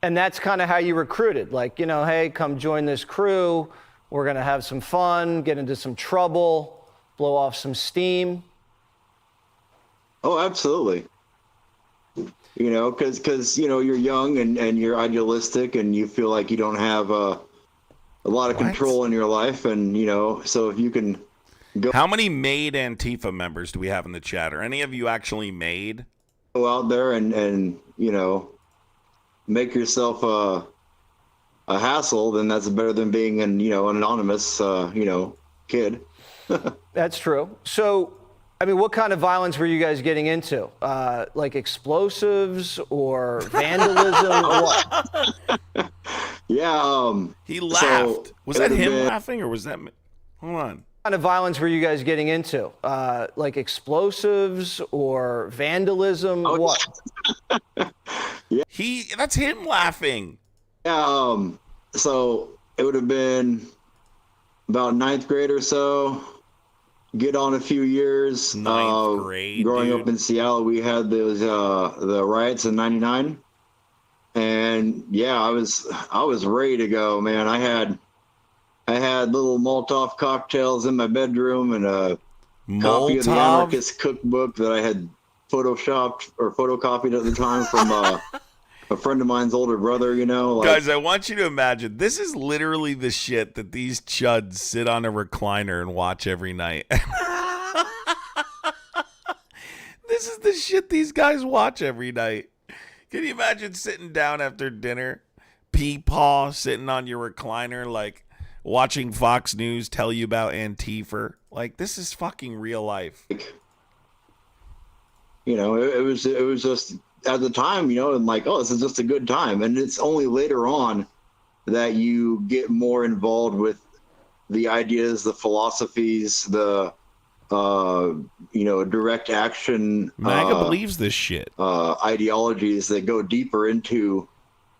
H: And that's kind of how you recruited. Like, hey, come join this crew. We're going to have some fun, get into some trouble, blow off some steam.
I: Oh, absolutely. Because you're young and you're idealistic and you feel like you don't have a lot of control in your life. And, so if you can go.
A: How many made Antifa members do we have in the chat? Are any of you actually made?
I: Go out there and make yourself a hassle, then that's better than being an anonymous kid.
H: That's true. So, what kind of violence were you guys getting into? Like explosives or vandalism? What?
I: Yeah.
A: He laughed. Was that him laughing or was that? Hold on.
H: What kind of violence were you guys getting into? Like explosives or vandalism? What?
I: Yeah.
A: That's him laughing.
I: Yeah. So it would have been about ninth grade or so. Get on a few years.
A: Ninth grade.
I: Growing up in Seattle, we had those the riots in '99, and yeah, I was ready to go, man. I had little Molotov cocktails in my bedroom and a copy of the Anarchist Cookbook that I had photoshopped or photocopied at the time from a friend of mine's older brother,
A: Guys, I want you to imagine, this is literally the shit that these chuds sit on a recliner and watch every night. This is the shit these guys watch every night. Can you imagine sitting down after dinner, Peepaw sitting on your recliner, like watching Fox News tell you about Antifa? Like, this is fucking real life.
I: It was just at the time, and like, oh, this is just a good time. And it's only later on that you get more involved with the ideas, the philosophies, the, direct action.
A: MAGA believes this shit.
I: Ideologies that go deeper into,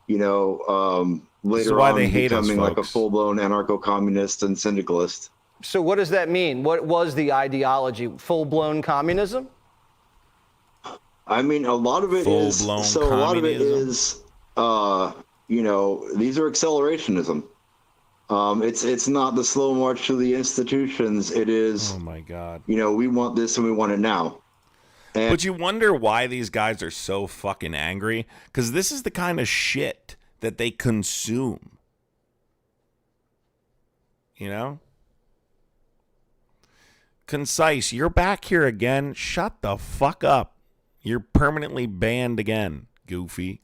I: later
A: why
I: on
A: they hate us,
I: becoming like a
A: folks.
I: full-blown anarcho-communist and syndicalist.
H: So what does that mean? What was the ideology? Full-blown communism?
I: A lot of it is
A: Full-blown
I: so. A lot of it
A: communism.
I: is, these are accelerationism. It's not the slow march to the institutions. It is.
A: Oh my God.
I: We want this and we want it now. And
A: But you wonder why these guys are so fucking angry? Because this is the kind of shit that they consume. Concise, you're back here again. Shut the fuck up. You're permanently banned again, Goofy.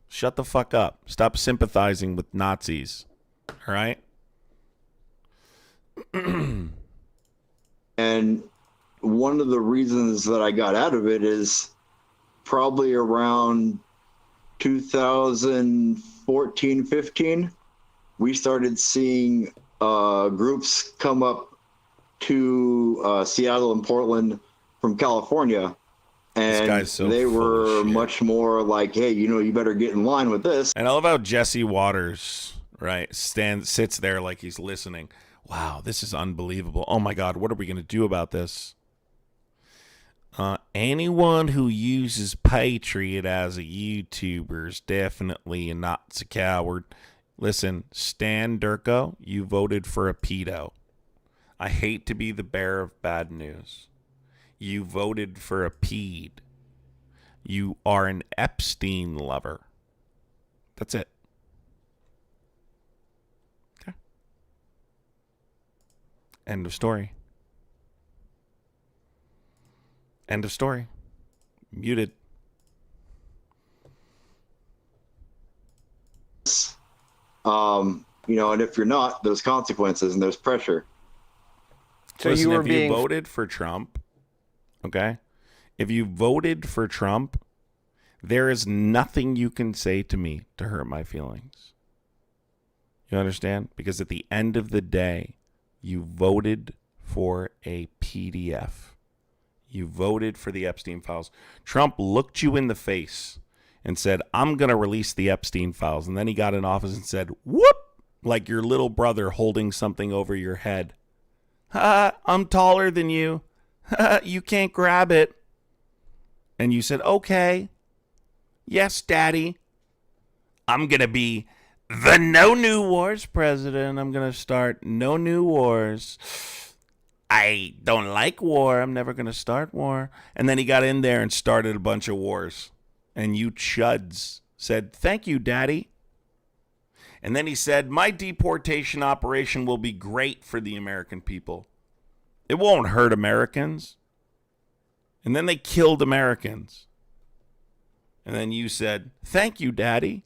A: Shut the fuck up. Stop sympathizing with Nazis. All right?
I: And one of the reasons that I got out of it is probably around 2014, 15, we started seeing groups come up to Seattle and Portland from California. And they were much more like, hey, you better get in line with this.
A: And I love how Jesse Waters, right, sits there like he's listening. Wow, this is unbelievable. Oh my God, what are we going to do about this? Anyone who uses Patriot as a YouTuber is definitely not a coward. Listen, Stan Durko, you voted for a pedo. I hate to be the bearer of bad news. You voted for a pede. You are an Epstein lover. That's it. Okay. End of story. End of story. Muted.
I: And if you're not, there's consequences and there's pressure.
A: So listen, if you voted for Trump, okay? If you voted for Trump, there is nothing you can say to me to hurt my feelings. You understand? Because at the end of the day, you voted for a PDF. You voted for the Epstein files. Trump looked you in the face and said, I'm going to release the Epstein files. And then he got in office and said, whoop, like your little brother holding something over your head. I'm taller than you. You can't grab it. And you said, okay. Yes, Daddy. I'm going to be the No New Wars president. I'm going to start no new wars. I don't like war. I'm never going to start war. And then he got in there and started a bunch of wars. And you chuds said, thank you, Daddy. And then he said, my deportation operation will be great for the American people. It won't hurt Americans. And then they killed Americans. And then you said, thank you, Daddy.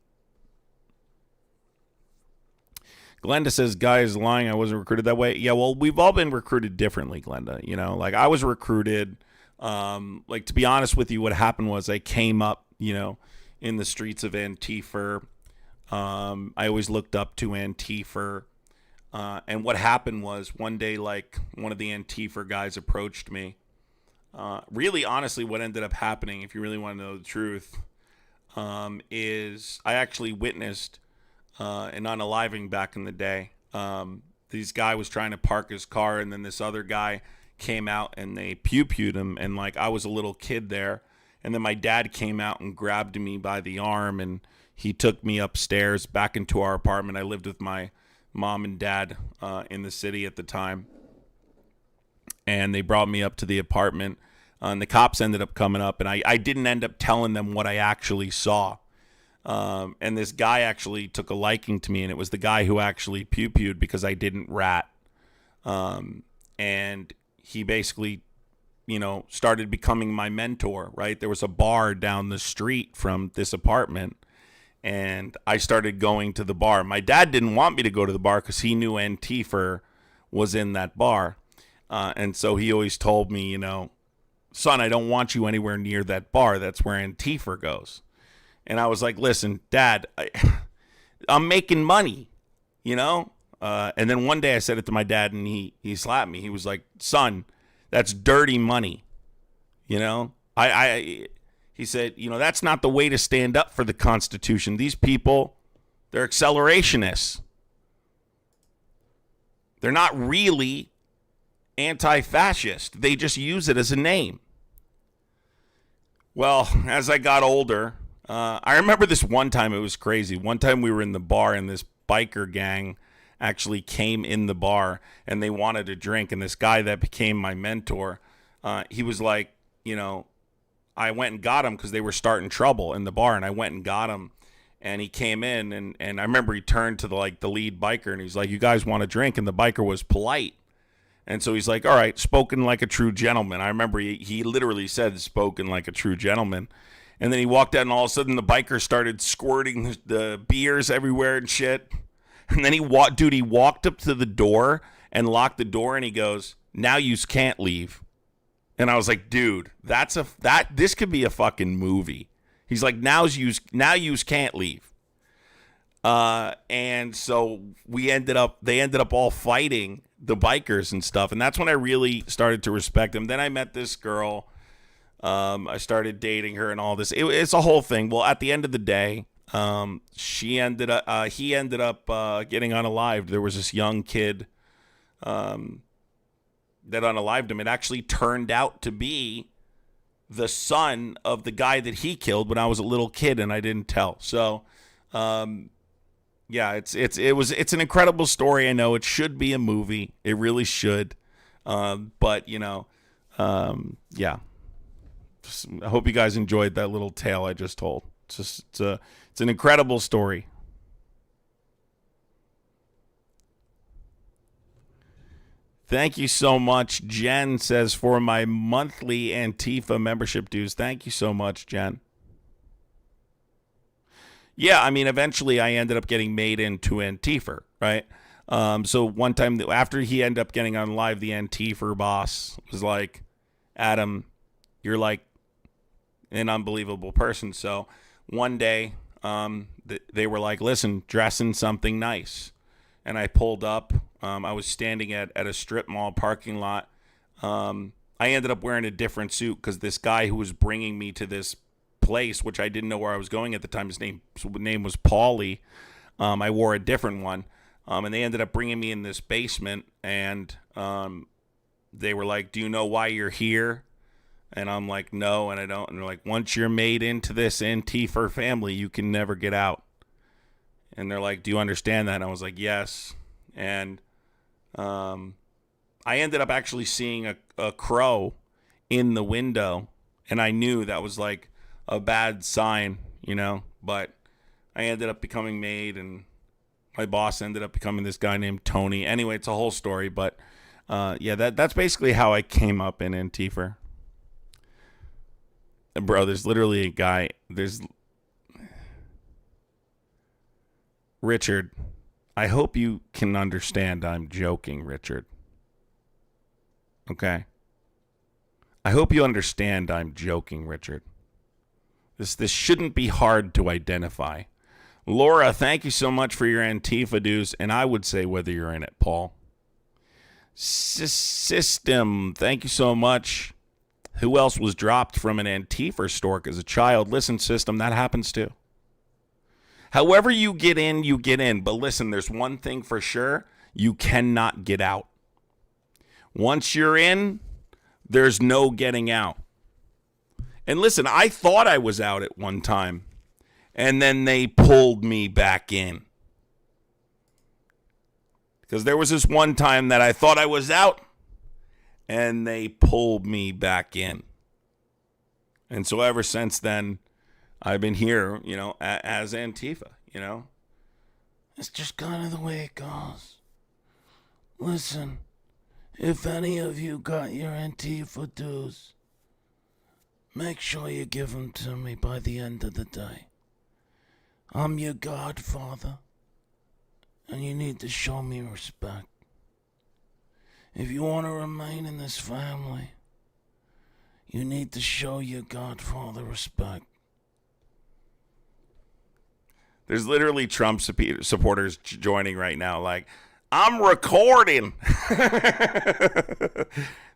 A: Glenda says, guy is lying. I wasn't recruited that way. Yeah, well, we've all been recruited differently, Glenda. You know, like I was recruited. To be honest with you, what happened was I came up, in the streets of Antifa. I always looked up to Antifa. And what happened was one day, like one of the Antifa guys approached me. Really, honestly, what ended up happening, if you really want to know the truth, is I actually witnessed an unaliving back in the day. This guy was trying to park his car, and then this other guy came out and they pew-pewed him, and like I was a little kid there, and then my dad came out and grabbed me by the arm, and he took me upstairs back into our apartment. I lived with my mom and dad in the city at the time, and they brought me up to the apartment, and the cops ended up coming up, and I didn't end up telling them what I actually saw. And this guy actually took a liking to me, and it was the guy who actually pew-pewed because I didn't rat. And he basically, started becoming my mentor, right? There was a bar down the street from this apartment, and I started going to the bar. My dad didn't want me to go to the bar because he knew Antifa was in that bar. And so he always told me, son, I don't want you anywhere near that bar. That's where Antifa goes. And I was like, listen, Dad, I'm making money, And then one day I said it to my dad, and he slapped me. He was like, son, that's dirty money. He said, that's not the way to stand up for the Constitution. These people, they're accelerationists. They're not really anti-fascist. They just use it as a name. Well, as I got older, I remember this one time. It was crazy. One time we were in the bar, and this biker gang actually came in the bar, and they wanted a drink. And this guy that became my mentor, he was like, I went and got him because they were starting trouble in the bar, and I went and got him. And he came in, and I remember he turned to the lead biker, and he's like, you guys want a drink? And the biker was polite. And so he's like, all right, spoken like a true gentleman. I remember he literally said spoken like a true gentleman. And then he walked out, and all of a sudden the biker started squirting the beers everywhere and shit. And then he walked up to the door and locked the door, and he goes, now you can't leave. And I was like, dude, this could be a fucking movie. He's like, now you can't leave. And so they ended up all fighting the bikers and stuff. And that's when I really started to respect them. Then I met this girl. I started dating her and all this. It's a whole thing. Well, at the end of the day, he ended up getting unalived. There was this young kid that unalived him. It actually turned out to be the son of the guy that he killed when I was a little kid, and I didn't tell. So, yeah, it's an incredible story. I know it should be a movie. It really should. But yeah. I hope you guys enjoyed that little tale I just told. It's an incredible story. Thank you so much. Jen says, for my monthly Antifa membership dues. Thank you so much, Jen. Yeah, I mean, eventually I ended up getting made into Antifa, right? So one time after he ended up getting on live, the Antifa boss was like, Adam, you're like an unbelievable person. So one day they were like, listen, dress in something nice. And I pulled up. I was standing at a strip mall parking lot. I ended up wearing a different suit because this guy who was bringing me to this place, which I didn't know where I was going at the time, his name was Paulie. I wore a different one. And they ended up bringing me in this basement. And they were like, do you know why you're here? And I'm like, no, and I don't. And they're like, once you're made into this Antifa family, you can never get out. And they're like, do you understand that? And I was like, yes. And I ended up actually seeing a crow in the window. And I knew that was like a bad sign, you know. But I ended up becoming made, and my boss ended up becoming this guy named Tony. Anyway, it's a whole story. But yeah, that's basically how I came up in Antifa. Bro, there's literally a guy. There's Richard. I hope you can understand I'm joking, Richard. Okay? I hope you understand I'm joking, Richard. This shouldn't be hard to identify. Laura, thank you so much for your Antifa dues, and I would say whether you're in it, Paul. System, thank you so much. Who else was dropped from an Antifa stork as a child? Listen, System, that happens too. However you get in, you get in. But listen, there's one thing for sure. You cannot get out. Once you're in, there's no getting out. And listen, I thought I was out at one time. And then they pulled me back in. Because there was this one time that I thought I was out. And they pulled me back in. And so ever since then, I've been here, you know, as Antifa, you know. It's just kind of the way it goes. Listen, if any of you got your Antifa dues, make sure you give them to me by the end of the day. I'm your godfather, and you need to show me respect. If you want to remain in this family, you need to show your godfather respect. There's literally Trump supporters joining right now, like, I'm recording.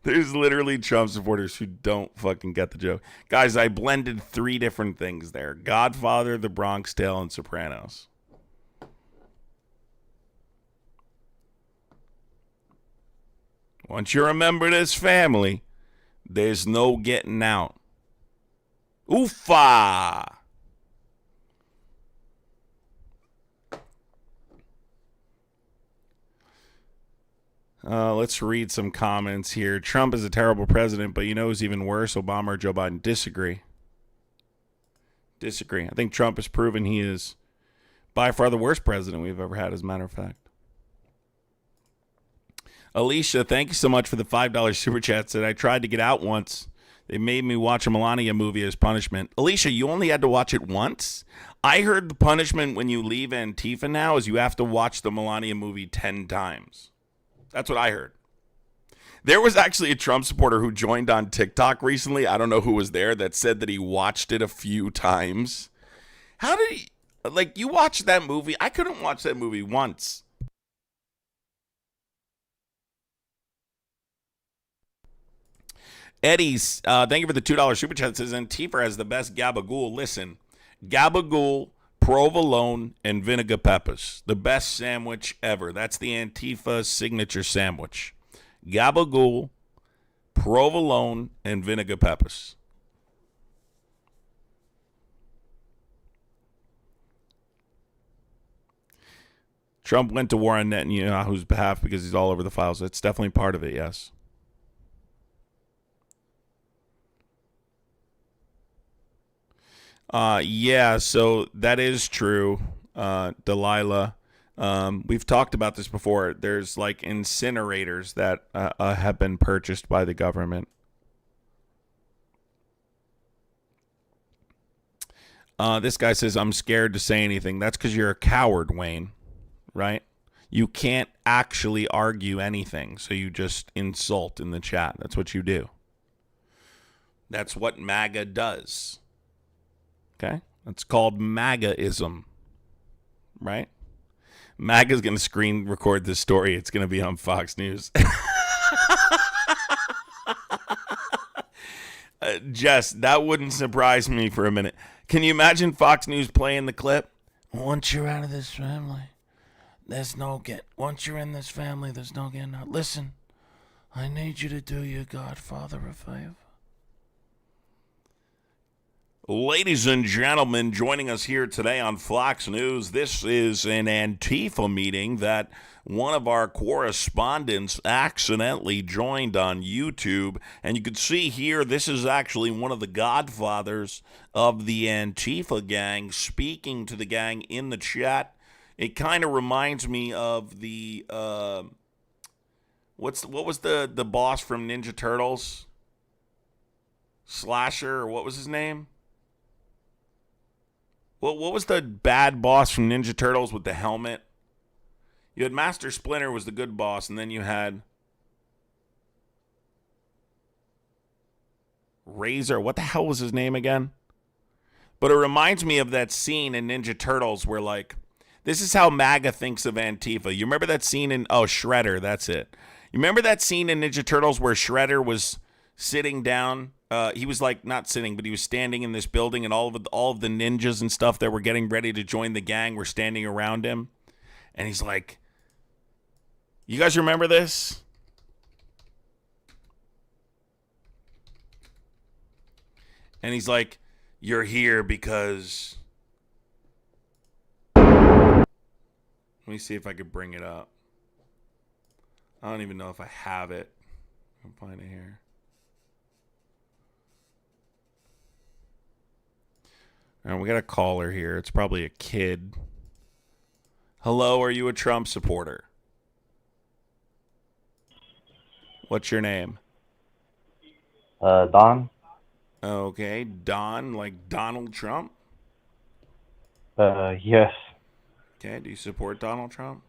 A: There's literally Trump supporters who don't fucking get the joke. Guys, I blended 3 different things there. Godfather, The Bronx Tale, and Sopranos. Once you're a member of this family, there's no getting out. Oofa! Let's read some comments here. Trump is a terrible president, but you know who's even worse? Obama or Joe Biden. Disagree. I think Trump has proven he is by far the worst president we've ever had, as a matter of fact. Alicia, thank you so much for the $5 super chat. Said I tried to get out once. They made me watch a Melania movie as punishment. Alicia, you only had to watch it once? I heard the punishment when you leave Antifa now is you have to watch the Melania movie 10 times. That's what I heard. There was actually a Trump supporter who joined on TikTok recently. I don't know who was there, that said that he watched it a few times. How did he, like, you watched that movie? I couldn't watch that movie once. Eddie's, thank you for the $2 super chat. It says Antifa has the best gabagool. Listen, gabagool, provolone, and vinegar peppers. The best sandwich ever. That's the Antifa signature sandwich. Gabagool, provolone, and vinegar peppers. Trump went to war on Netanyahu's behalf because he's all over the files. It's definitely part of it, yes. Yeah, so that is true, Delilah. We've talked about this before. There's like incinerators that have been purchased by the government. This guy says, I'm scared to say anything. That's because you're a coward, Wayne, right? You can't actually argue anything, so you just insult in the chat. That's what you do. That's what MAGA does. Okay? That's called MAGAism, right? MAGA's going to screen record this story. It's going to be on Fox News. Jess, that wouldn't surprise me for a minute. Can you imagine Fox News playing the clip? Once you're out of this family, there's no get. Once you're in this family, there's no getting out. Listen, I need you to do your Godfather a favor. Ladies and gentlemen, joining us here today on Fox News, this is an Antifa meeting that one of our correspondents accidentally joined on YouTube. And you can see here, this is actually one of the godfathers of the Antifa gang speaking to the gang in the chat. It kind of reminds me of the, what was the boss from Ninja Turtles? Slasher, or what was his name? Well, what was the bad boss from Ninja Turtles with the helmet? You had Master Splinter was the good boss, and then you had Razor. What the hell was his name again? But it reminds me of that scene in Ninja Turtles where, like, this is how MAGA thinks of Antifa. You remember that scene in, Shredder, that's it. You remember that scene in Ninja Turtles where Shredder was sitting down? He was like not sitting, but he was standing in this building, and all of the ninjas and stuff that were getting ready to join the gang were standing around him. And he's like, you guys remember this? And he's like, you're here because... Let me see if I could bring it up. I don't even know if I have it. I'll find it here. All right, we got a caller here. It's probably a kid. Hello, are you a Trump supporter? What's your name?
J: Don.
A: Okay, Don, like Donald Trump?
J: Yes.
A: Okay, do you support Donald Trump?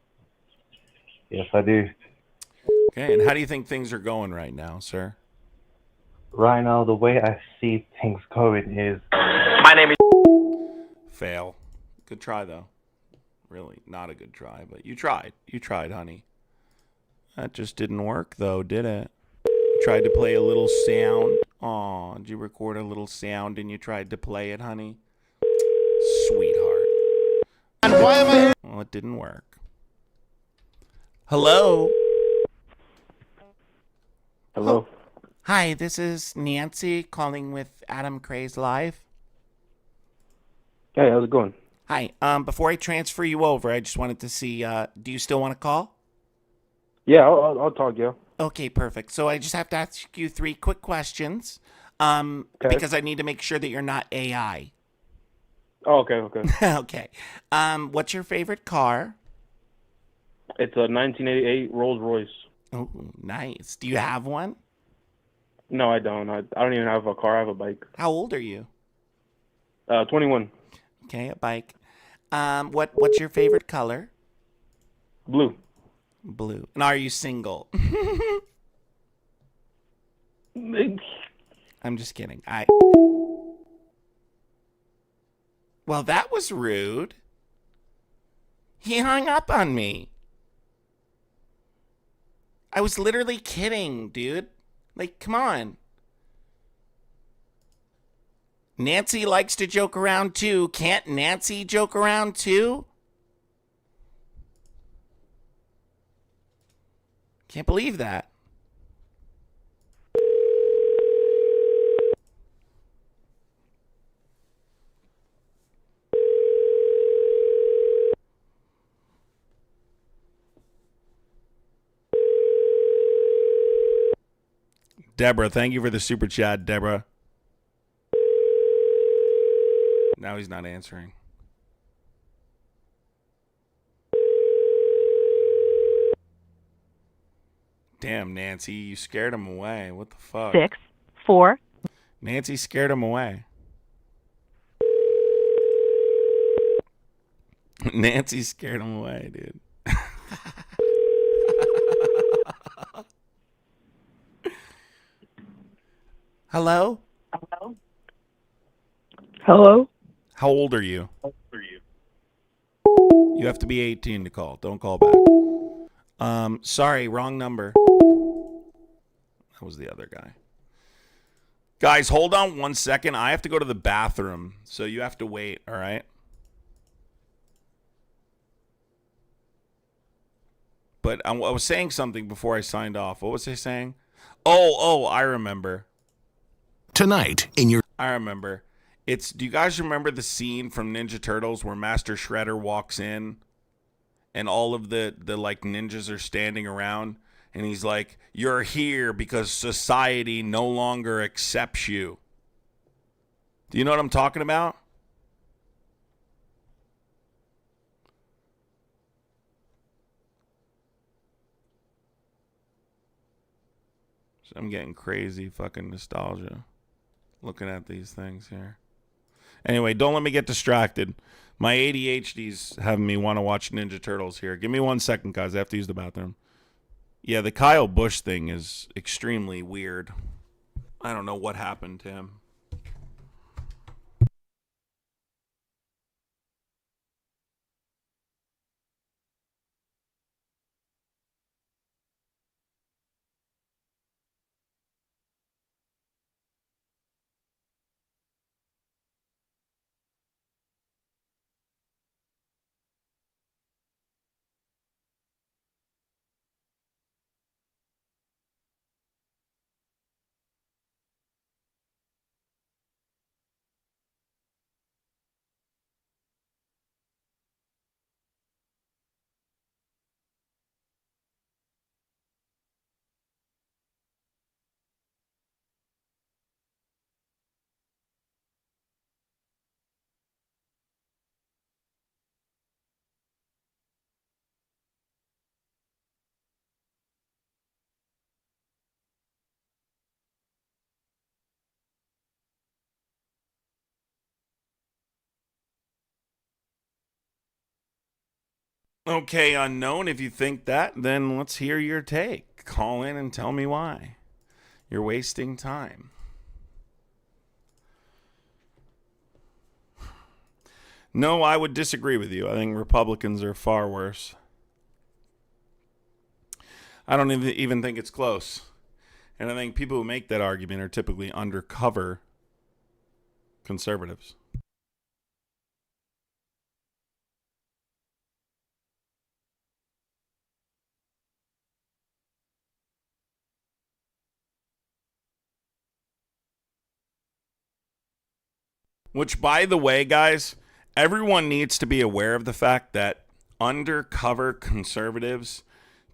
J: Yes, I do.
A: Okay, and how do you think things are going right now, sir?
J: Right now, the way I see things going is...
F: My name is...
A: Fail. Good try, though. Really, not a good try, but you tried. You tried, honey. That just didn't work, though, did it? You tried to play a little sound. Aw, did you record a little sound and you tried to play it, honey? Sweetheart.
F: And why am I here?
A: Well, it didn't work. Hello?
J: Hello?
A: Hi, this is Nancy calling with Adam Craze Live.
J: Hey, how's it going?
A: Hi, before I transfer you over, I just wanted to see, do you still want to call?
J: Yeah, I'll talk, yeah.
A: Okay, perfect. So I just have to ask you 3 quick questions, because I need to make sure that you're not AI.
J: Oh, okay.
A: Okay. What's your favorite car?
J: It's a 1988 Rolls Royce.
A: Oh, nice. Do you have one?
J: No, I don't. I don't even have a car. I have a bike.
A: How old are you?
J: 21.
A: Okay, a bike. What's your favorite color?
J: Blue.
A: Blue. And are you single? I'm just kidding. Well, that was rude. He hung up on me. I was literally kidding, dude. Like, come on. Nancy likes to joke around too. Can't Nancy joke around too? Can't believe that. Deborah, thank you for the super chat, Deborah. Now he's not answering. Damn, Nancy, you scared him away. What the fuck?
B: 6, 4.
A: Nancy scared him away. Nancy scared him away, dude. Hello?
B: Hello?
A: How old are you? You have to be 18 to call. Don't call back. Sorry, wrong number. That was the other guy. Guys, hold on 1 second. I have to go to the bathroom, so you have to wait, all right? But I was saying something before I signed off. What was I saying? Oh, I remember.
G: Tonight in your...
A: I remember. Do you guys remember the scene from Ninja Turtles where Master Shredder walks in and all of the like ninjas are standing around and he's like, "You're here because society no longer accepts you." Do you know what I'm talking about? So I'm getting crazy fucking nostalgia looking at these things here. Anyway, don't let me get distracted. My ADHD's having me want to watch Ninja Turtles here. Give me 1 second, guys. I have to use the bathroom. Yeah, the Kyle Busch thing is extremely weird. I don't know what happened to him. Okay, unknown, if you think that, then let's hear your take. Call in and tell me why. You're wasting time. No, I would disagree with you. I think Republicans are far worse. I don't even think it's close. And I think people who make that argument are typically undercover conservatives. Which, by the way, guys, everyone needs to be aware of the fact that undercover conservatives,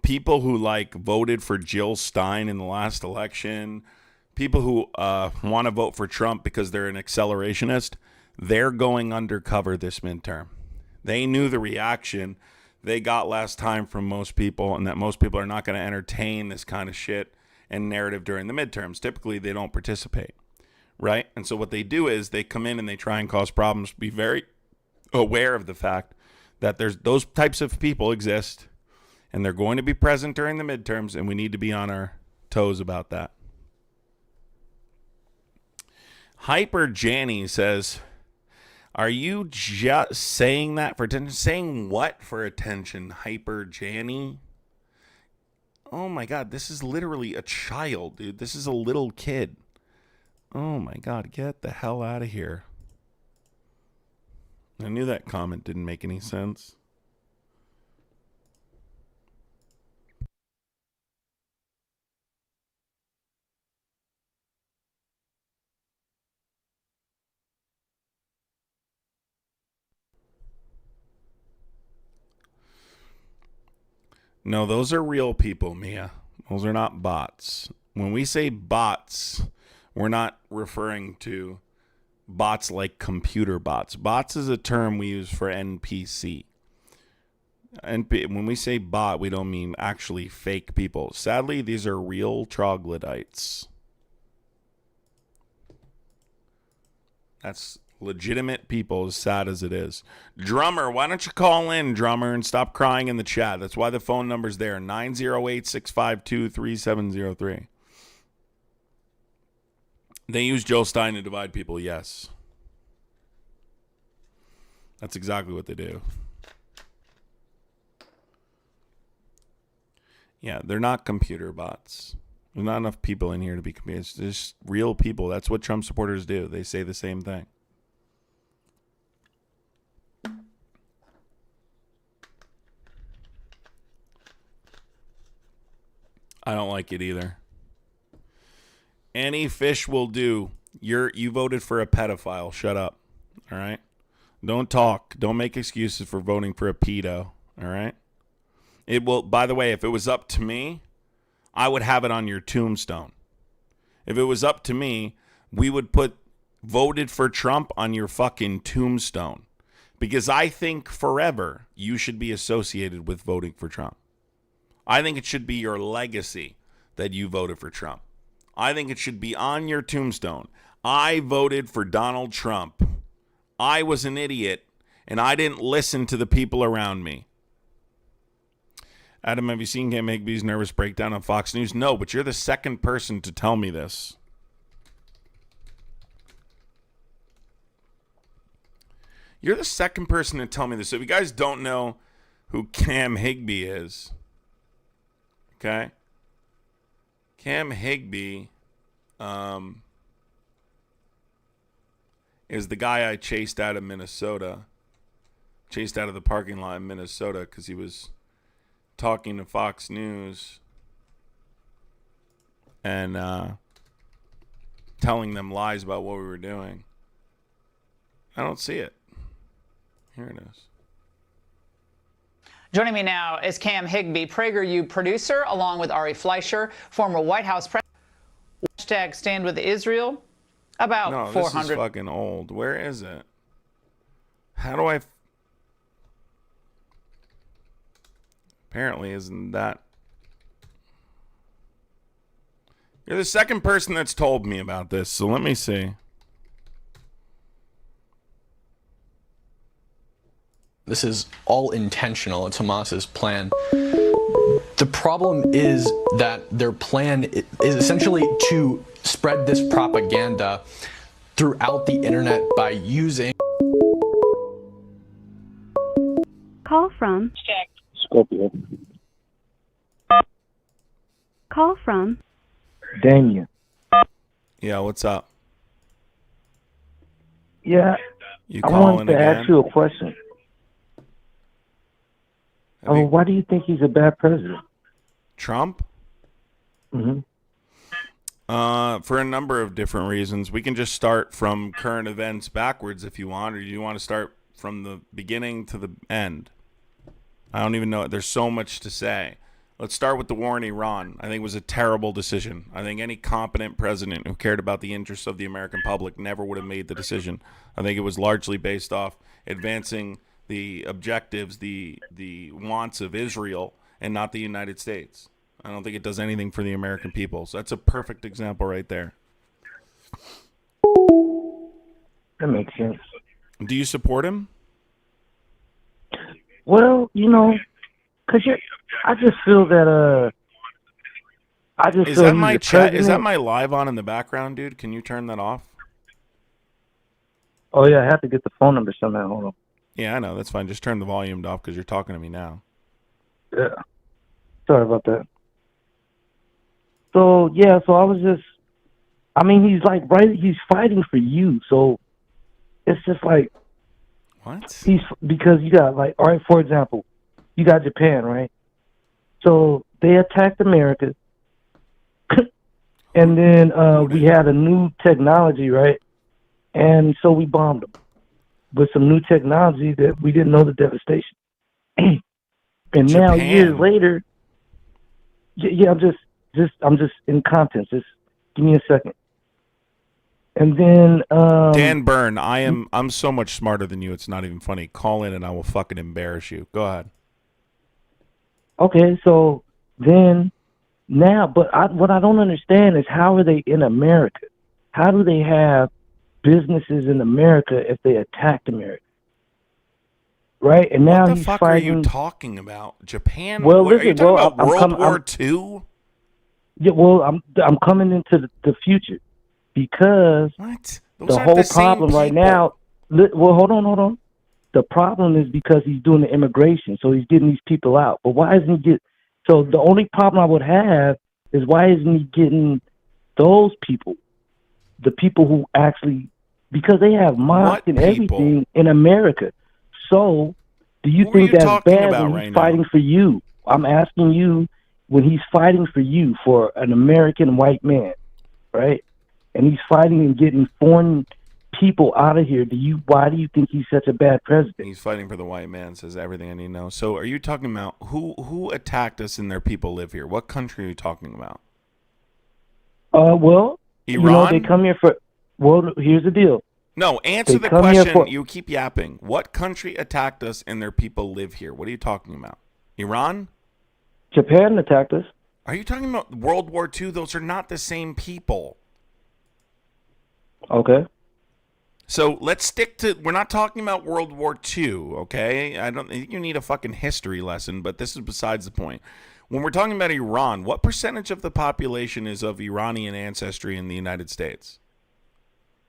A: people who like voted for Jill Stein in the last election, people who want to vote for Trump because they're an accelerationist, they're going undercover this midterm. They knew the reaction they got last time from most people, and that most people are not going to entertain this kind of shit and narrative during the midterms. Typically, they don't participate. Right? And so what they do is they come in and they try and cause problems, be very aware of the fact that there's those types of people exist and they're going to be present during the midterms, and we need to be on our toes about that. Hyper Janny says, are you just saying that for attention? Saying what for attention, Hyper Janny? Oh my God, this is literally a child, dude. This is a little kid. Oh my God, get the hell out of here. I knew that comment didn't make any sense. No, those are real people, Mia. Those are not bots. When we say bots, we're not referring to bots like computer bots. Bots is a term we use for NPC. And when we say bot, we don't mean actually fake people. Sadly, these are real troglodytes. That's legitimate people, as sad as it is. Drummer, why don't you call in, Drummer, and stop crying in the chat? That's why the phone number's there, 908-652-3703. They use Joe Stein to divide people, yes. That's exactly what they do. Yeah, they're not computer bots. There's not enough people in here to be computers. It's just real people. That's what Trump supporters do. They say the same thing. I don't like it either. Any fish will do. You voted for a pedophile. Shut up. All right? Don't talk. Don't make excuses for voting for a pedo. All right? It will, by the way, if it was up to me, I would have it on your tombstone. If it was up to me, we would put voted for Trump on your fucking tombstone. Because I think forever you should be associated with voting for Trump. I think it should be your legacy that you voted for Trump. I think it should be on your tombstone. I voted for Donald Trump. I was an idiot, and I didn't listen to the people around me. Adam, have you seen Cam Higby's nervous breakdown on Fox News? No, but you're the second person to tell me this. You're the second person to tell me this. So if you guys don't know who Cam Higby is, okay? Cam Higby is the guy I chased out of Minnesota. Chased out of the parking lot in Minnesota because he was talking to Fox News and telling them lies about what we were doing. I don't see it. Here it is.
K: Joining me now is Cam Higby, PragerU producer, along with Ari Fleischer, former White House president. Hashtag Stand with Israel. About
A: no,
K: 400.
A: This is fucking old. Where is it? How do I... Apparently, isn't that... You're the second person that's told me about this, so let me see.
L: This is all intentional. It's Hamas's plan. The problem is that their plan is essentially to spread this propaganda throughout the internet by using...
M: Call from...
J: Scorpio.
M: Call from...
J: Damien.
A: Yeah, what's up?
J: Yeah,
A: You
J: I
A: calling
J: wanted to
A: again?
J: ask you a question. Why do you think he's a bad president?
A: Trump?
J: Mm-hmm.
A: For a number of different reasons. We can just start from current events backwards if you want, or do you want to start from the beginning to the end? I don't even know. There's so much to say. Let's start with the war in Iran. I think it was a terrible decision. I think any competent president who cared about the interests of the American public never would have made the decision. I think it was largely based off advancing the objectives, the wants of Israel and not the United States. I don't think it does anything for the American people. So that's a perfect example right there.
J: That makes sense.
A: Do you support him?
J: Well, you know, because I just feel that
A: Is that my chat? Is that my live on in the background, dude? Can you turn that off?
J: Oh yeah, I have to get the phone number somehow. Hold on.
A: Yeah, I know. That's fine. Just turn the volume off because you're talking to me now.
J: Yeah. Sorry about that. So yeah, so I was just, I mean, he's like he's fighting for you. So it's just like,
A: what?
J: Because you got like, all right, for example, you got Japan, right? So they attacked America, and then we had a new technology, right? And so we bombed them with some new technology that we didn't know the devastation. And now years later, yeah, I'm just in context. Just give me a second. And then
A: Dan Byrne, I'm so much smarter than you. It's not even funny. Call in and I will fucking embarrass you. Go ahead.
J: Okay, so then now, but what I don't understand is how are they in America? How do they have businesses in America if they attacked America? Right? And now
A: What the
J: he's
A: fuck
J: fighting.
A: are you talking about? Japan?
J: Well,
A: Are you
J: listen,
A: talking
J: well,
A: about World War II?
J: Yeah, well, I'm coming into the future because
A: What? Those
J: the
A: aren't
J: whole
A: the same
J: problem right
A: people.
J: now. Well, hold on. The problem is because he's doing the immigration, so he's getting these people out. But why isn't he get? So the only problem I would have is why isn't he getting those people, the people who actually, because they have mosques and everything in America. So do you
A: Who are
J: think
A: you
J: that's
A: talking
J: bad
A: about
J: when
A: right
J: he's
A: now?
J: fighting for you? I'm asking you when he's fighting for you, for an American white man, right? And he's fighting and getting foreign people out of here. Why do you think he's such a bad president?
A: He's fighting for the white man, says everything I need to know. So are you talking about who attacked us and their people live here? What country are you talking about?
J: Well,
A: Iran?
J: they come here for, well, here's the deal.
A: No, answer the question. You keep yapping. What country attacked us and their people live here? What are you talking about? Iran?
J: Japan attacked us.
A: Are you talking about World War II? Those are not the same people.
J: Okay.
A: So let's stick to, we're not talking about World War II, okay? I don't think you need a fucking history lesson, but this is besides the point. When we're talking about Iran, what percentage of the population is of Iranian ancestry in the United States?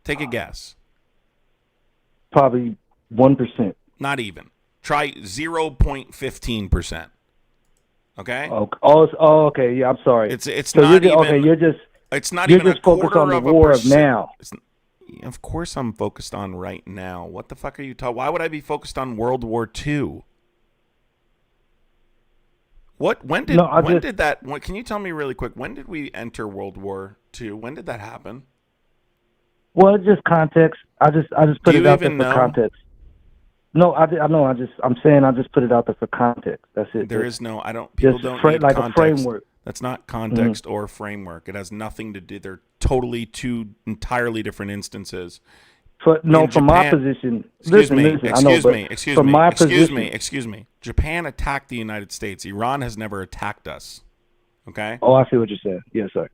A: Take a guess.
J: Probably 1%.
A: Not even. Try 0.15%. Okay?
J: Okay. Yeah, I'm sorry.
A: It's
J: so
A: not even.
J: Okay,
A: It's not
J: you're
A: even
J: just
A: a quarter
J: focused on the
A: of a
J: war of
A: percent.
J: now.
A: Of course, I'm focused on right now. What the fuck are you talking? Why would I be focused on World War II? When did that? Can you tell me really quick? When did we enter World War II? When did that happen?
J: Well, just context. I just put
A: Do
J: it
A: you
J: out there
A: even
J: for
A: know?
J: context. No, I know. I'm saying I just put it out there for context. That's it.
A: There is no. I don't. People don't need
J: like
A: context.
J: a framework.
A: That's not context or framework. It has nothing to do. They're totally two entirely different instances.
J: From my position.
A: Excuse
J: Listen,
A: me. Japan attacked the United States. Iran has never attacked us. Okay.
J: Oh, I see what you're saying. Yes, sir.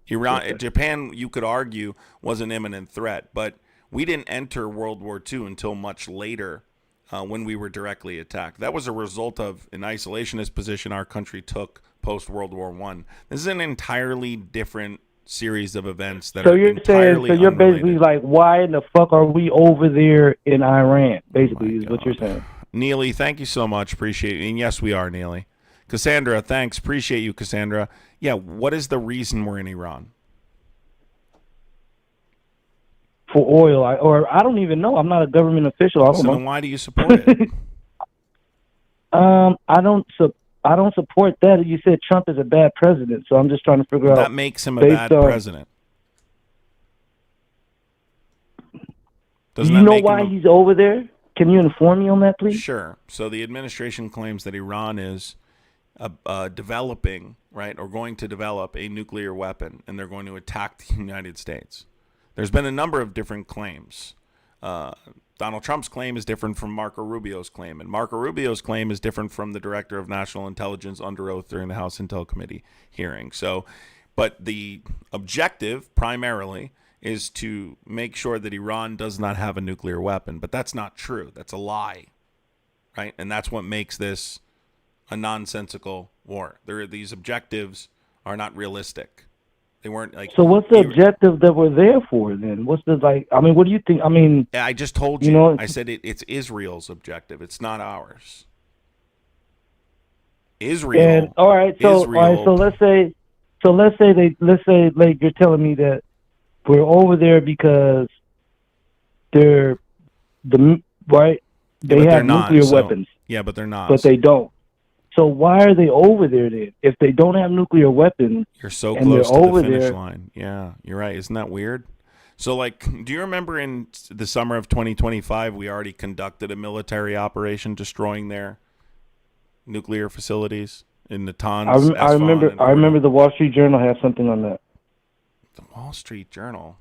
A: Japan, you could argue, was an imminent threat, but we didn't enter World War II until much later, when we were directly attacked. That was a result of an isolationist position our country took post World War I. This is an entirely different series of events that are entirely
J: So you're
A: unrelated.
J: basically like, why in the fuck are we over there in Iran? Basically, is what you're saying.
A: Neely, thank you so much. Appreciate it. And yes, we are, Neely. Cassandra, thanks. Appreciate you, Cassandra. Yeah, what is the reason we're in Iran?
J: For oil, I don't even know. I'm not a government official. I don't know.
A: Then why do you support it?
J: I don't support that. You said Trump is a bad president, so I'm just trying to figure out.
A: That makes him a bad president.
J: Do you know why he's over there? Can you inform me on that, please?
A: Sure. So the administration claims that Iran is developing, right, or going to develop a nuclear weapon, and they're going to attack the United States. There's been a number of different claims. Donald Trump's claim is different from Marco Rubio's claim, and Marco Rubio's claim is different from the Director of National Intelligence under oath during the House Intel Committee hearing. So, but the objective primarily is to make sure that Iran does not have a nuclear weapon, but that's not true. That's a lie, right? And that's what makes this a nonsensical war. These objectives are not realistic. They weren't like.
J: So what's the objective that we're there for then? What's the what do you think?
A: I just told you. I said it's Israel's objective. It's not ours. Israel.
J: And all right, so let's say like you're telling me that we're over there because they're right. They have nuclear weapons.
A: Yeah, but they're not.
J: But they don't. So why are they over there then? If they don't have nuclear weapons,
A: you're so close to the finish line. Yeah, you're right. Isn't that weird? So, do you remember in the summer of 2025, we already conducted a military operation destroying their nuclear facilities in Natanz?
J: I remember the Wall Street Journal had something on that.
A: The Wall Street Journal?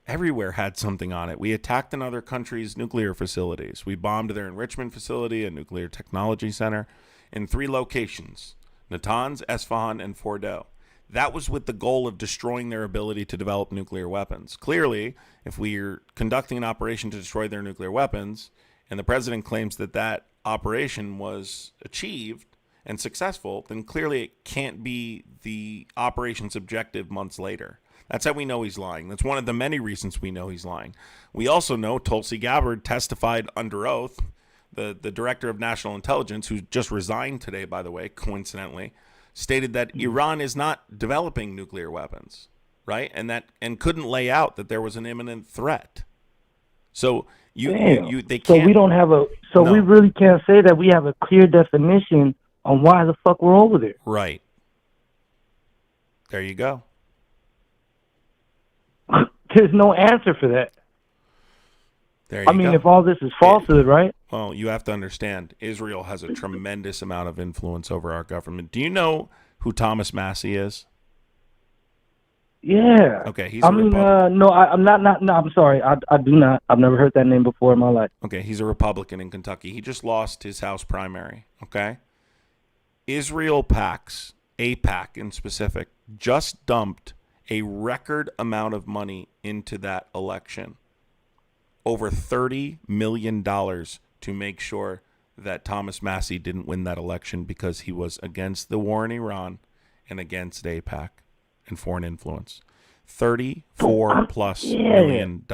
A: Everywhere had something on it. We attacked another country's nuclear facilities. We bombed their enrichment facility, a nuclear technology center, in 3 locations. Natanz, Esfahan, and Fordow. That was with the goal of destroying their ability to develop nuclear weapons. Clearly, if we're conducting an operation to destroy their nuclear weapons, and the president claims that that operation was achieved and successful, then clearly it can't be the operation's objective months later. That's how we know he's lying. That's one of the many reasons we know he's lying. We also know Tulsi Gabbard testified under oath, the director of national intelligence, who just resigned today, by the way, coincidentally, stated that Iran is not developing nuclear weapons, right? And couldn't lay out that there was an imminent threat. So they can't.
J: So we don't have we really can't say that we have a clear definition on why the fuck we're over there.
A: Right. There you go.
J: There's no answer for that.
A: There you go.
J: If all this is falsehood, right?
A: Well, you have to understand, Israel has a tremendous amount of influence over our government. Do you know who Thomas Massey is?
J: Yeah.
A: Okay, he's a Republican.
J: No, I'm not. No, I'm sorry. I do not. I've never heard that name before in my life.
A: Okay, he's a Republican in Kentucky. He just lost his House primary. Okay, Israel AIPAC in specific, just dumped a record amount of money into that election. Over $30 million to make sure that Thomas Massey didn't win that election because he was against the war in Iran and against AIPAC and foreign influence. $34+ million.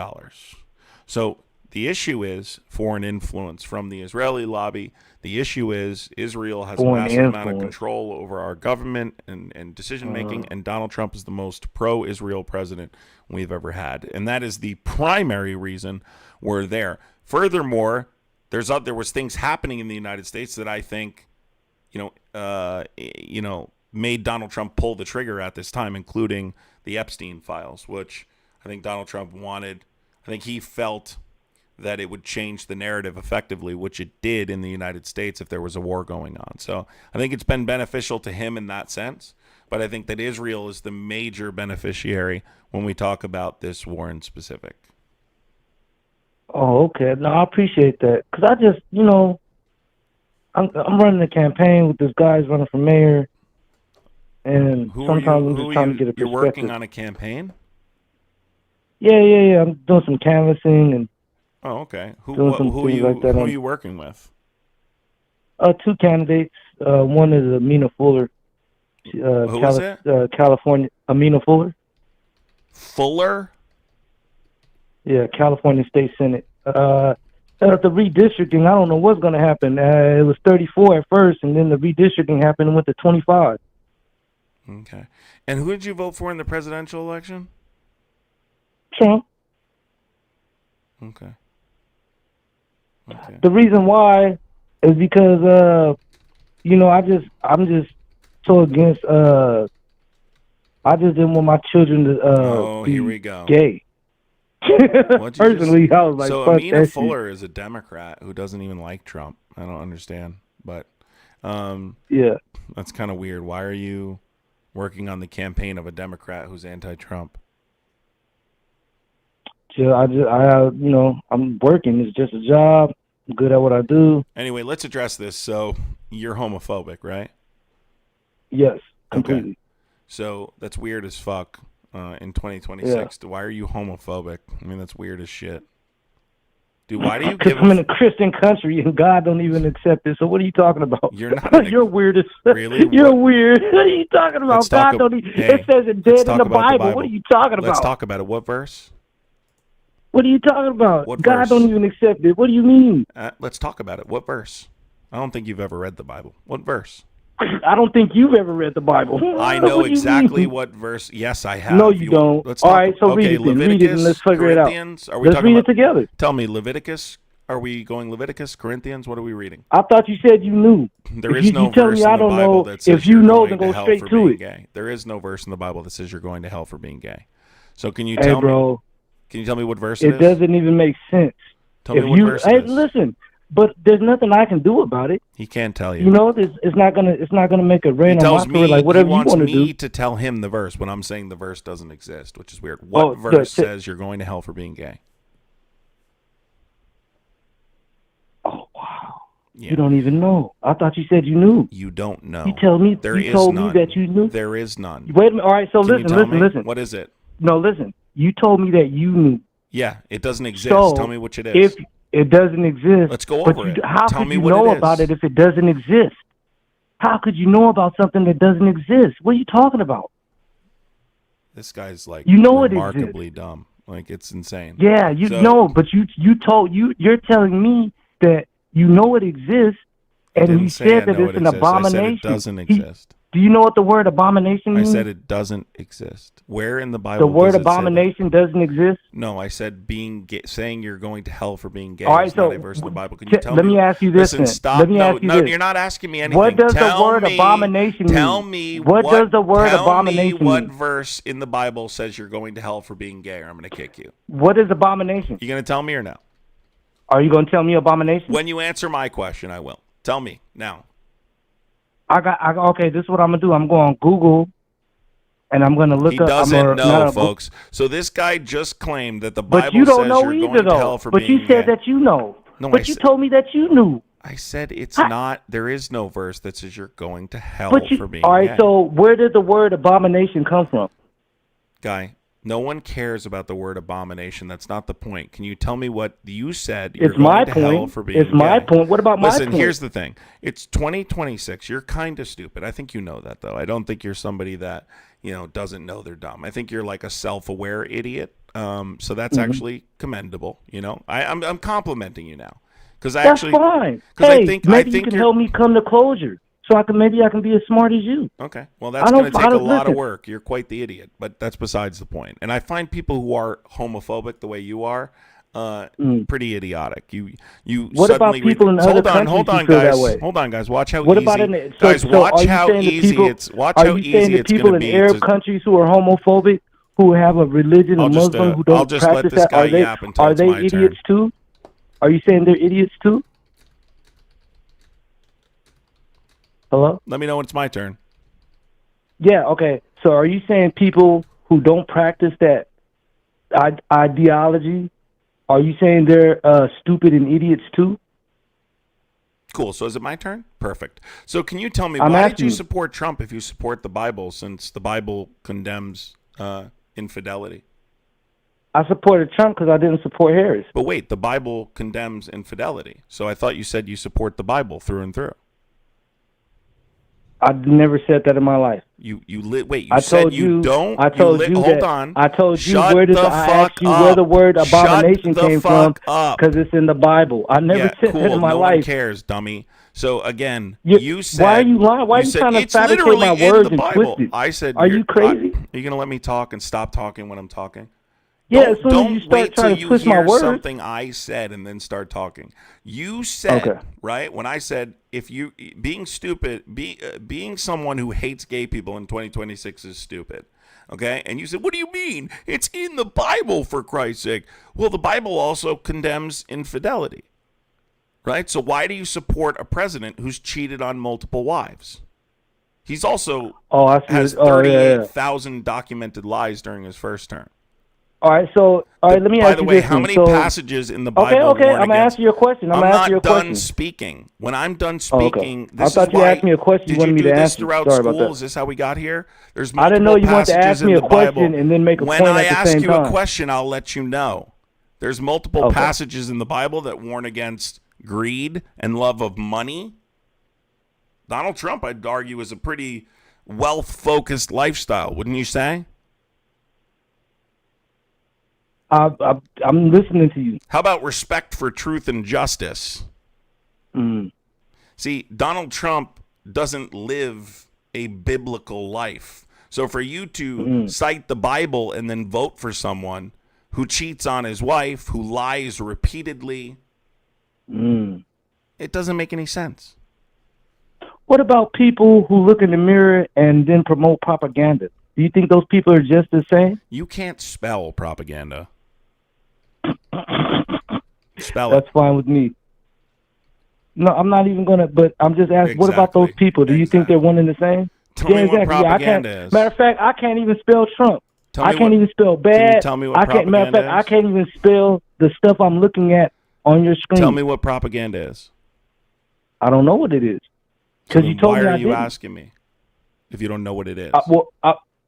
A: So the issue is foreign influence from the Israeli lobby. The issue is Israel has a massive amount of control over our government and decision-making, and Donald Trump is the most pro-Israel president we've ever had. And that is the primary reason we're there. Furthermore, there was things happening in the United States that I think, made Donald Trump pull the trigger at this time, including the Epstein files, which I think Donald Trump wanted. I think he felt that it would change the narrative effectively, which it did in the United States if there was a war going on. So I think it's been beneficial to him in that sense, but I think that Israel is the major beneficiary when we talk about this war in specific.
J: Oh, okay. No, I appreciate that. Because I just, I'm running a campaign with this guy who's running for mayor, and sometimes I'm just trying to get a perspective.
A: You're working on a campaign?
J: Yeah. I'm doing some canvassing and
A: oh, okay. Who are you working with?
J: Two candidates. One is Amina Fuller.
A: Who is it?
J: California. Amina Fuller.
A: Fuller?
J: Yeah, California State Senate. The redistricting, I don't know what's going to happen. It was 34 at first, and then the redistricting happened and went to 25.
A: Okay. And who did you vote for in the presidential election?
J: Trump.
A: Okay.
J: The reason why is because I'm just so against I just didn't want my children to be
A: here we go.
J: Gay. Personally, I was like,
A: so
J: fuck
A: Amina
J: that
A: Fuller is a Democrat who doesn't even like Trump. I don't understand, but
J: yeah,
A: that's kind of weird. Why are you working on the campaign of a Democrat who's anti-Trump?
J: I'm working. It's just a job. I'm good at what I do.
A: Anyway, let's address this. So you're homophobic, right?
J: Yes, completely.
A: Okay. So that's weird as fuck. In 2026, why are you homophobic? I mean, that's weird as shit. Dude, why do you give?
J: I'm in a Christian country and God don't even accept it. So what are you talking about?
A: You're not.
J: You're weird as
A: really.
J: You're weird. What are you talking about? God don't even. It says it dead in the Bible. What are you talking about?
A: Let's talk about it. What verse?
J: What are you talking about?
A: What
J: God
A: verse?
J: Don't even accept it. What do you mean?
A: Let's talk about it. What verse? I don't think you've ever read the Bible. What verse?
J: I don't think you've ever read the Bible.
A: I know exactly what verse. Yes, I have.
J: No, you don't.
A: Let's talk,
J: all right, so read it. Read it and let's figure it out. Let's read it together.
A: Tell me, Leviticus. Are we going Leviticus, Corinthians? What are we reading?
J: I thought you said you knew.
A: There is no verse in the Bible that says you're going to hell for being gay. There is no verse in the Bible that says you're going to hell for being gay. So can you tell me? Can you tell me what verse it is?
J: It doesn't even make sense.
A: Tell me what verse it is.
J: Listen. But there's nothing I can do about it.
A: He can't tell you.
J: It's not gonna make a rain on my story. Like whatever you want to do.
A: He wants me to tell him the verse when I'm saying the verse doesn't exist, which is weird. What verse says you're going to hell for being gay?
J: Oh wow! You don't even know. I thought you said you knew.
A: You don't know.
J: You told me.
A: There
J: you
A: is
J: told
A: none.
J: me that you knew.
A: There is none.
J: Wait a minute. All right. So
A: Can you tell me?
J: listen.
A: What is it?
J: No, listen. You told me that you knew.
A: Yeah, it doesn't exist.
J: So,
A: Tell me which it is.
J: If it doesn't exist,
A: Let's go
J: but
A: over
J: you,
A: it.
J: how
A: Tell
J: could
A: me
J: you
A: what
J: know
A: it is.
J: about it if it doesn't exist? How could you know about something that doesn't exist? What are you talking about?
A: This guy's like
J: remarkably
A: dumb. Like, it's insane.
J: Yeah, know, but you're telling me that you know it exists, and you said that it's an abomination.
A: I said it doesn't exist.
J: Do you know what the word abomination means?
A: I said it doesn't exist. Where in the Bible?
J: The word
A: does it say
J: abomination doesn't exist.
A: No, I said saying you're going to hell for being gay.
J: All right,
A: is
J: so
A: not a verse in the Bible. Can you tell me?
J: Let me ask you this.
A: Listen, stop.
J: Let me ask you this.
A: You're not asking me anything.
J: What does
A: tell
J: the word
A: me,
J: abomination mean?
A: Tell me
J: what does the word abomination
A: Tell me what
J: mean?
A: verse in the Bible says you're going to hell for being gay, or I'm going to kick you.
J: What is abomination?
A: You going to tell me or no?
J: Are you going to tell me abomination?
A: When you answer my question, I will. Tell me now.
J: Okay, this is what I'm gonna do. I'm going on Google, and I'm gonna look up.
A: He doesn't know, folks. So this guy just claimed that the Bible
J: but you don't
A: says
J: know
A: you're
J: either,
A: going
J: though.
A: to hell for
J: but
A: being
J: you said
A: gay.
J: that you know.
A: No,
J: but you told me that you knew.
A: I said it's not. There is no verse that says you're going to hell for being
J: all right.
A: gay.
J: So where did the word abomination come from?
A: Guy, no one cares about the word abomination. That's not the point. Can you tell me what you said? You're going to hell for being
J: It's my
A: gay?
J: point. What about my point?
A: Listen, here's the thing. It's 2026. You're kind of stupid. I think you know that, though. I don't think you're somebody that doesn't know they're dumb. I think you're like a self-aware idiot. So that's actually commendable. I'm complimenting you now because
J: That's fine. Hey, maybe you can help me come to closure. So maybe I can be as smart as you.
A: Okay. Well, that's going to take a lot of work. You're quite the idiot, but that's besides the point. And I find people who are homophobic the way you are pretty idiotic. You
J: what
A: suddenly
J: about people in other countries
A: hold on,
J: who feel
A: guys.
J: that way?
A: Hold on, guys. Watch how
J: what
A: easy.
J: About
A: guys, watch how easy it's. Watch how easy it's going to be.
J: Are you saying the people in Arab countries who are homophobic, who have a religion, a Muslim, who don't practice
A: let this
J: that,
A: guy yap until
J: are
A: it's
J: they
A: my
J: idiots
A: turn.
J: too? Are you saying they're idiots too? Hello?
A: Let me know when it's my turn.
J: Yeah, okay. So are you saying people who don't practice that ideology, are you saying they're stupid and idiots too?
A: Cool. So is it my turn? Perfect. So can you tell me, why did you support Trump if you support the Bible, since the Bible condemns infidelity?
J: I supported Trump because I didn't support Harris.
A: But wait, the Bible condemns infidelity. So I thought you said you support the Bible through and through.
J: I never said that in my life.
A: You said you don't.
J: I told you
A: hold on.
J: I told you where the word abomination came from because it's in the Bible. I never said that in my life.
A: No one cares, dummy. So again, you said.
J: Why are you lying? Why are you trying to fabricate my words and twist it?
A: I said.
J: Are you crazy?
A: Are you gonna let me talk and stop talking when I'm talking?
J: Yeah, as soon as you start trying to twist my words.
A: Something I said and then start talking. You said, right, when I said, if you being stupid, being someone who hates gay people in 2026 is stupid. Okay? And you said, what do you mean? It's in the Bible, for Christ's sake. Well, the Bible also condemns infidelity. Right? So why do you support a president who's cheated on multiple wives? He's also has 38,000 documented lies during his first term.
J: All right, let me ask you this.
A: By the way, how many passages in the Bible
J: warn
A: against...
J: I'm going to ask you a question.
A: I'm not done speaking. When I'm done speaking, this is why...
J: I thought you asked me a question you wanted me to ask you.
A: Did you do this throughout school? Is this how we got here? There's multiple
J: I didn't know you wanted to ask me a question
A: Bible.
J: and then make a point
A: When
J: at
A: I
J: the
A: ask
J: same
A: you
J: time.
A: a question, I'll let you know. There's multiple passages in the Bible that warn against greed and love of money. Donald Trump, I'd argue, is a pretty wealth-focused lifestyle, wouldn't you say?
J: I'm listening to you.
A: How about respect for truth and justice? See, Donald Trump doesn't live a biblical life. So for you to cite the Bible and then vote for someone who cheats on his wife, who lies repeatedly, it doesn't make any sense.
J: What about people who look in the mirror and then promote propaganda? Do you think those people are just the same?
A: You can't spell propaganda. Spell
J: That's fine with me. No, I'm not even going to, but I'm just asking, what about those people? Do you think they're one and the same?
A: Tell me what propaganda is.
J: Matter of fact, I can't even spell Trump. I can't even spell bad.
A: Can you tell me what propaganda
J: matter of fact,
A: is?
J: I can't even spell the stuff I'm looking at on your screen.
A: Tell me what propaganda is.
J: I don't know what it is. Because you told me
A: why are
J: I
A: you
J: didn't.
A: asking me if you don't know what it is?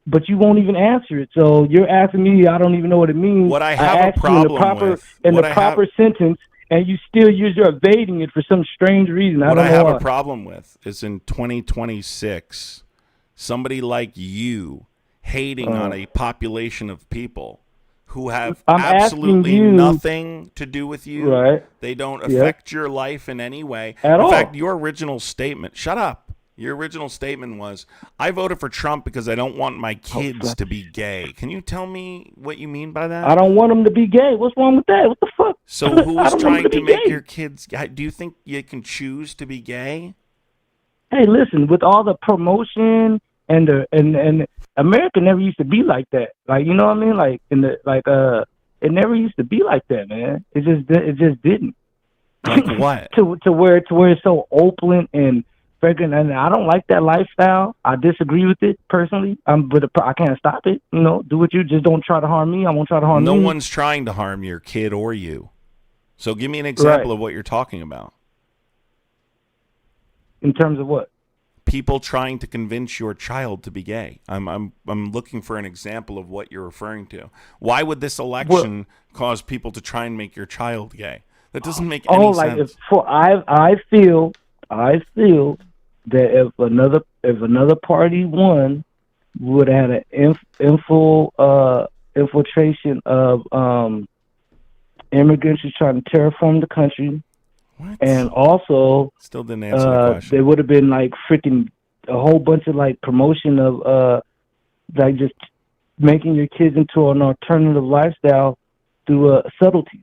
J: But you won't even answer it. So you're asking me, I don't even know what it means.
A: What I have a
J: asked
A: problem
J: in the proper sentence, and you're evading it for some strange reason.
A: What I
J: don't know
A: have
J: why.
A: a problem with is in 2026, somebody like you hating on a population of people who have absolutely nothing to do with you.
J: Right.
A: They don't affect your life in any way.
J: At all.
A: In fact, your original statement, shut up. Your original statement was, I voted for Trump because I don't want my kids to be gay. Can you tell me what you mean by that?
J: I don't want them to be gay. What's wrong with that? What the fuck?
A: So who's trying to make your kids gay? Do you think you can choose to be gay?
J: Hey, listen, with all the promotion and America never used to be like that. Like, you know what I mean? Like it never used to be like that, man. It just didn't.
A: Like what?
J: to where it's so open and freaking, and I don't like that lifestyle. I disagree with it personally. But I can't stop it. You know, do what you just don't try to harm me. I won't try to harm you.
A: No one's trying to harm your kid or you. So give me an example of what you're talking about.
J: In terms of what?
A: People trying to convince your child to be gay. I'm looking for an example of what you're referring to. Why would this election cause people to try and make your child gay? That doesn't make any sense.
J: I feel that if another party won, we would have had an infiltration of immigrants who's trying to terraform the country.
A: What?
J: And also,
A: still didn't answer the question.
J: There would have been like freaking a whole bunch of like promotion of like just making your kids into an alternative lifestyle through subtleties.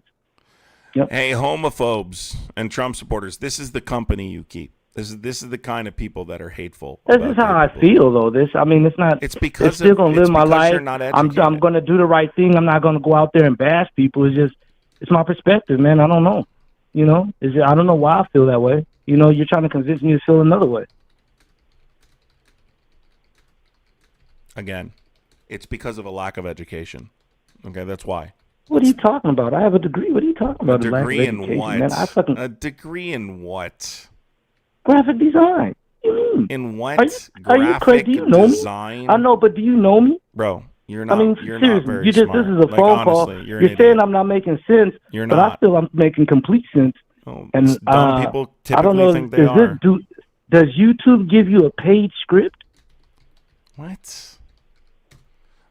J: Yep.
A: Hey, homophobes and Trump supporters, this is the company you keep. This is the kind of people that are hateful.
J: This is how I feel, though. It's not.
A: It's because
J: it's still gonna live my life.
A: You're not
J: I'm gonna do the right thing. I'm not gonna go out there and bash people. It's my perspective, man. I don't know. You know, I don't know why I feel that way. You know, you're trying to convince me to feel another way.
A: Again, it's because of a lack of education. Okay, that's why.
J: What are you talking about? I have a degree. What are you talking about?
A: A degree in what?
J: Man,
A: a degree in what?
J: Graphic design. What do you mean?
A: In what?
J: Are you crazy? Do you know
A: design?
J: me? I know, but do you know me?
A: Bro, you're not.
J: I mean,
A: you're
J: seriously,
A: not very smart.
J: This is a phone call. You're saying I'm not making sense.
A: You're
J: but
A: not.
J: I feel I'm making complete sense.
A: Oh,
J: and
A: dumb people typically
J: I don't know.
A: Think they are.
J: Does YouTube give you a paid script?
A: What?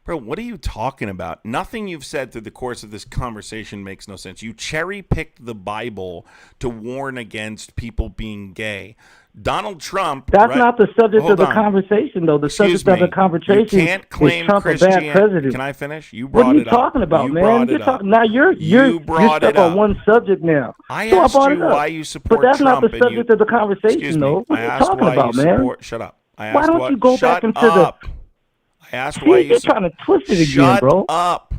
A: Bro, what are you talking about? Nothing you've said through the course of this conversation makes no sense. You cherry-picked the Bible to warn against people being gay. Donald Trump...
J: That's not the subject of the conversation, though. The subject of the conversation is Trump a bad president.
A: Can I finish? You brought it up.
J: What are you talking about, man? Now you're stuck on one subject now.
A: I asked you why you support Trump.
J: But that's not the subject of the conversation, though. What are you talking about, man?
A: Shut up.
J: Why don't you go back into the...
A: I asked why
J: you're trying to twist it again, bro.
A: Shut up.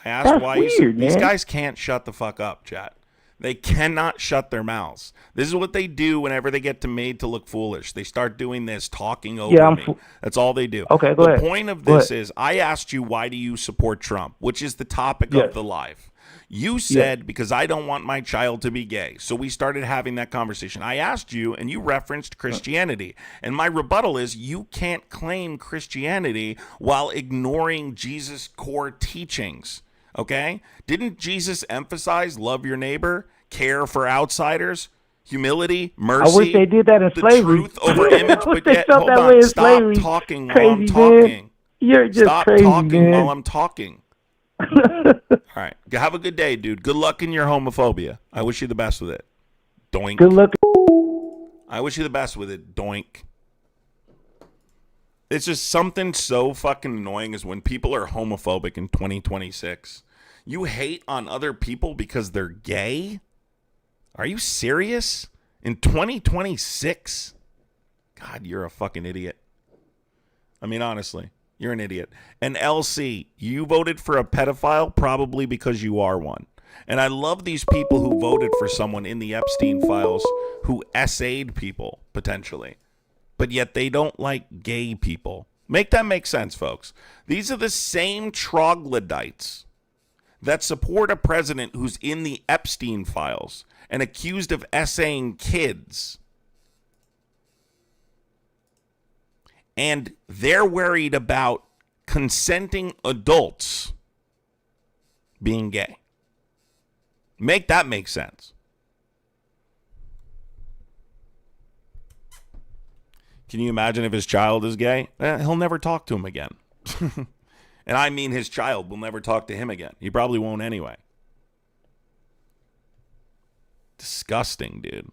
A: I asked why you... These guys can't shut the fuck up, chat. They cannot shut their mouths. This is what they do whenever they get made to look foolish. They start doing this, talking over me. That's all they do.
J: Okay, go ahead.
A: The point of this is, I asked you, why do you support Trump? Which is the topic of the live. You said, because I don't want my child to be gay. So we started having that conversation. I asked you, and you referenced Christianity. And my rebuttal is, you can't claim Christianity while ignoring Jesus' core teachings. Okay? Didn't Jesus emphasize love your neighbor, care for outsiders, humility, mercy?
J: I wish they did that in slavery.
A: Truth over image, but yet, hold
J: that
A: on, stop talking while I'm talking.
J: You're just
A: stop
J: crazy,
A: talking
J: man.
A: while I'm talking. All right. Have a good day, dude. Good luck in your homophobia. I wish you the best with it. Doink.
J: Good luck.
A: I wish you the best with it. Doink. It's just something so fucking annoying is when people are homophobic in 2026. You hate on other people because they're gay? Are you serious? In 2026? God, you're a fucking idiot. I mean, honestly, you're an idiot. And LC, you voted for a pedophile probably because you are one. And I love these people who voted for someone in the Epstein files who essayed people, potentially. But yet they don't like gay people. Make that make sense, folks. These are the same troglodytes that support a president who's in the Epstein files and accused of essaying kids. And they're worried about consenting adults being gay. Make that make sense. Can you imagine if his child is gay? He'll never talk to him again. And I mean his child will never talk to him again. He probably won't anyway. Disgusting, dude.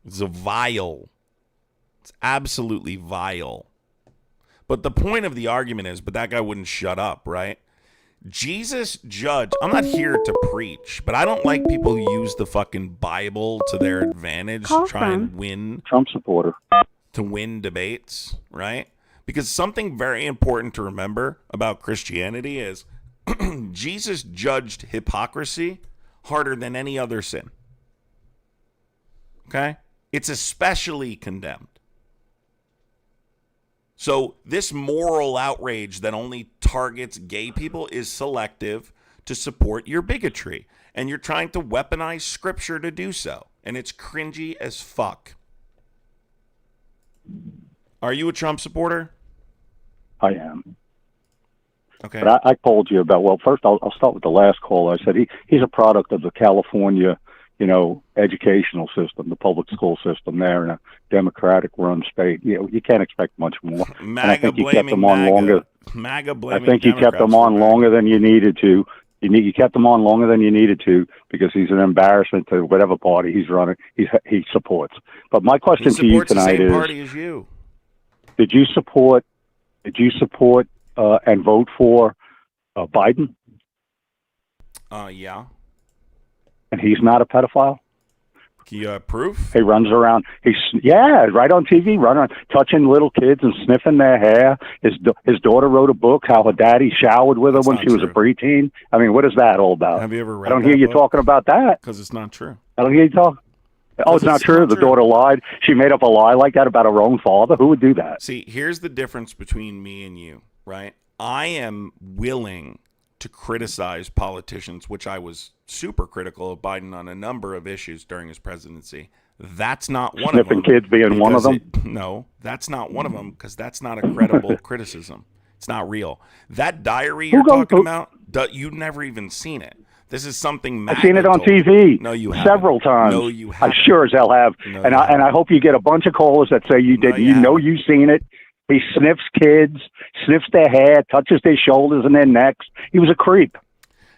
A: It's vile. It's absolutely vile. But the point of the argument is, but that guy wouldn't shut up, right? Jesus judged. I'm not here to preach, but I don't like people who use the fucking Bible to their advantage to try and win.
C: Trump supporter.
A: To win debates, right? Because something very important to remember about Christianity is Jesus judged hypocrisy harder than any other sin. Okay? It's especially condemned. So this moral outrage that only targets gay people is selective to support your bigotry. And you're trying to weaponize scripture to do so. And it's cringy as fuck. Are you a Trump supporter?
C: I am.
A: Okay.
C: But I told you about, well, first I'll start with the last call. I said he's a product of the California, educational system, the public school system there in a Democratic-run state. You can't expect much more.
A: MAGA,
C: I think you kept them
A: on
C: longer.
A: MAGA
C: I
A: blaming
C: think you kept them on longer than you needed to. You kept him on longer than you needed to because he's an embarrassment to whatever party he's running. He supports. But my question to you tonight is:
A: party as you.
C: Did you support and vote for Biden?
A: Yeah.
C: And he's not a pedophile?
A: Can you proof?
C: He runs around. Right on TV, running around, touching little kids and sniffing their hair. His daughter wrote a book how her daddy showered with her when she was a preteen. I mean, what is that all about?
A: Have you ever read
C: I don't hear you talking about that.
A: Because it's not true.
C: I don't hear you talk. Oh, it's not true? The daughter lied? She made up a lie like that about her own father? Who would do that?
A: See, here's the difference between me and you, right? I am willing to criticize politicians, which I was super critical of Biden on a number of issues during his presidency. That's not one of them.
C: Sniffing kids being one of them?
A: No, that's not one of them because that's not a credible criticism. It's not real. That diary you're talking about, you've never even seen it. This is something
C: I've seen it on TV.
A: No, you haven't.
C: Several times.
A: No, you haven't.
C: I sure as hell have.
A: No,
C: and I hope you get a bunch of callers that say you did. You've seen it. He sniffs kids, sniffs their hair, touches their shoulders and their necks. He was a creep.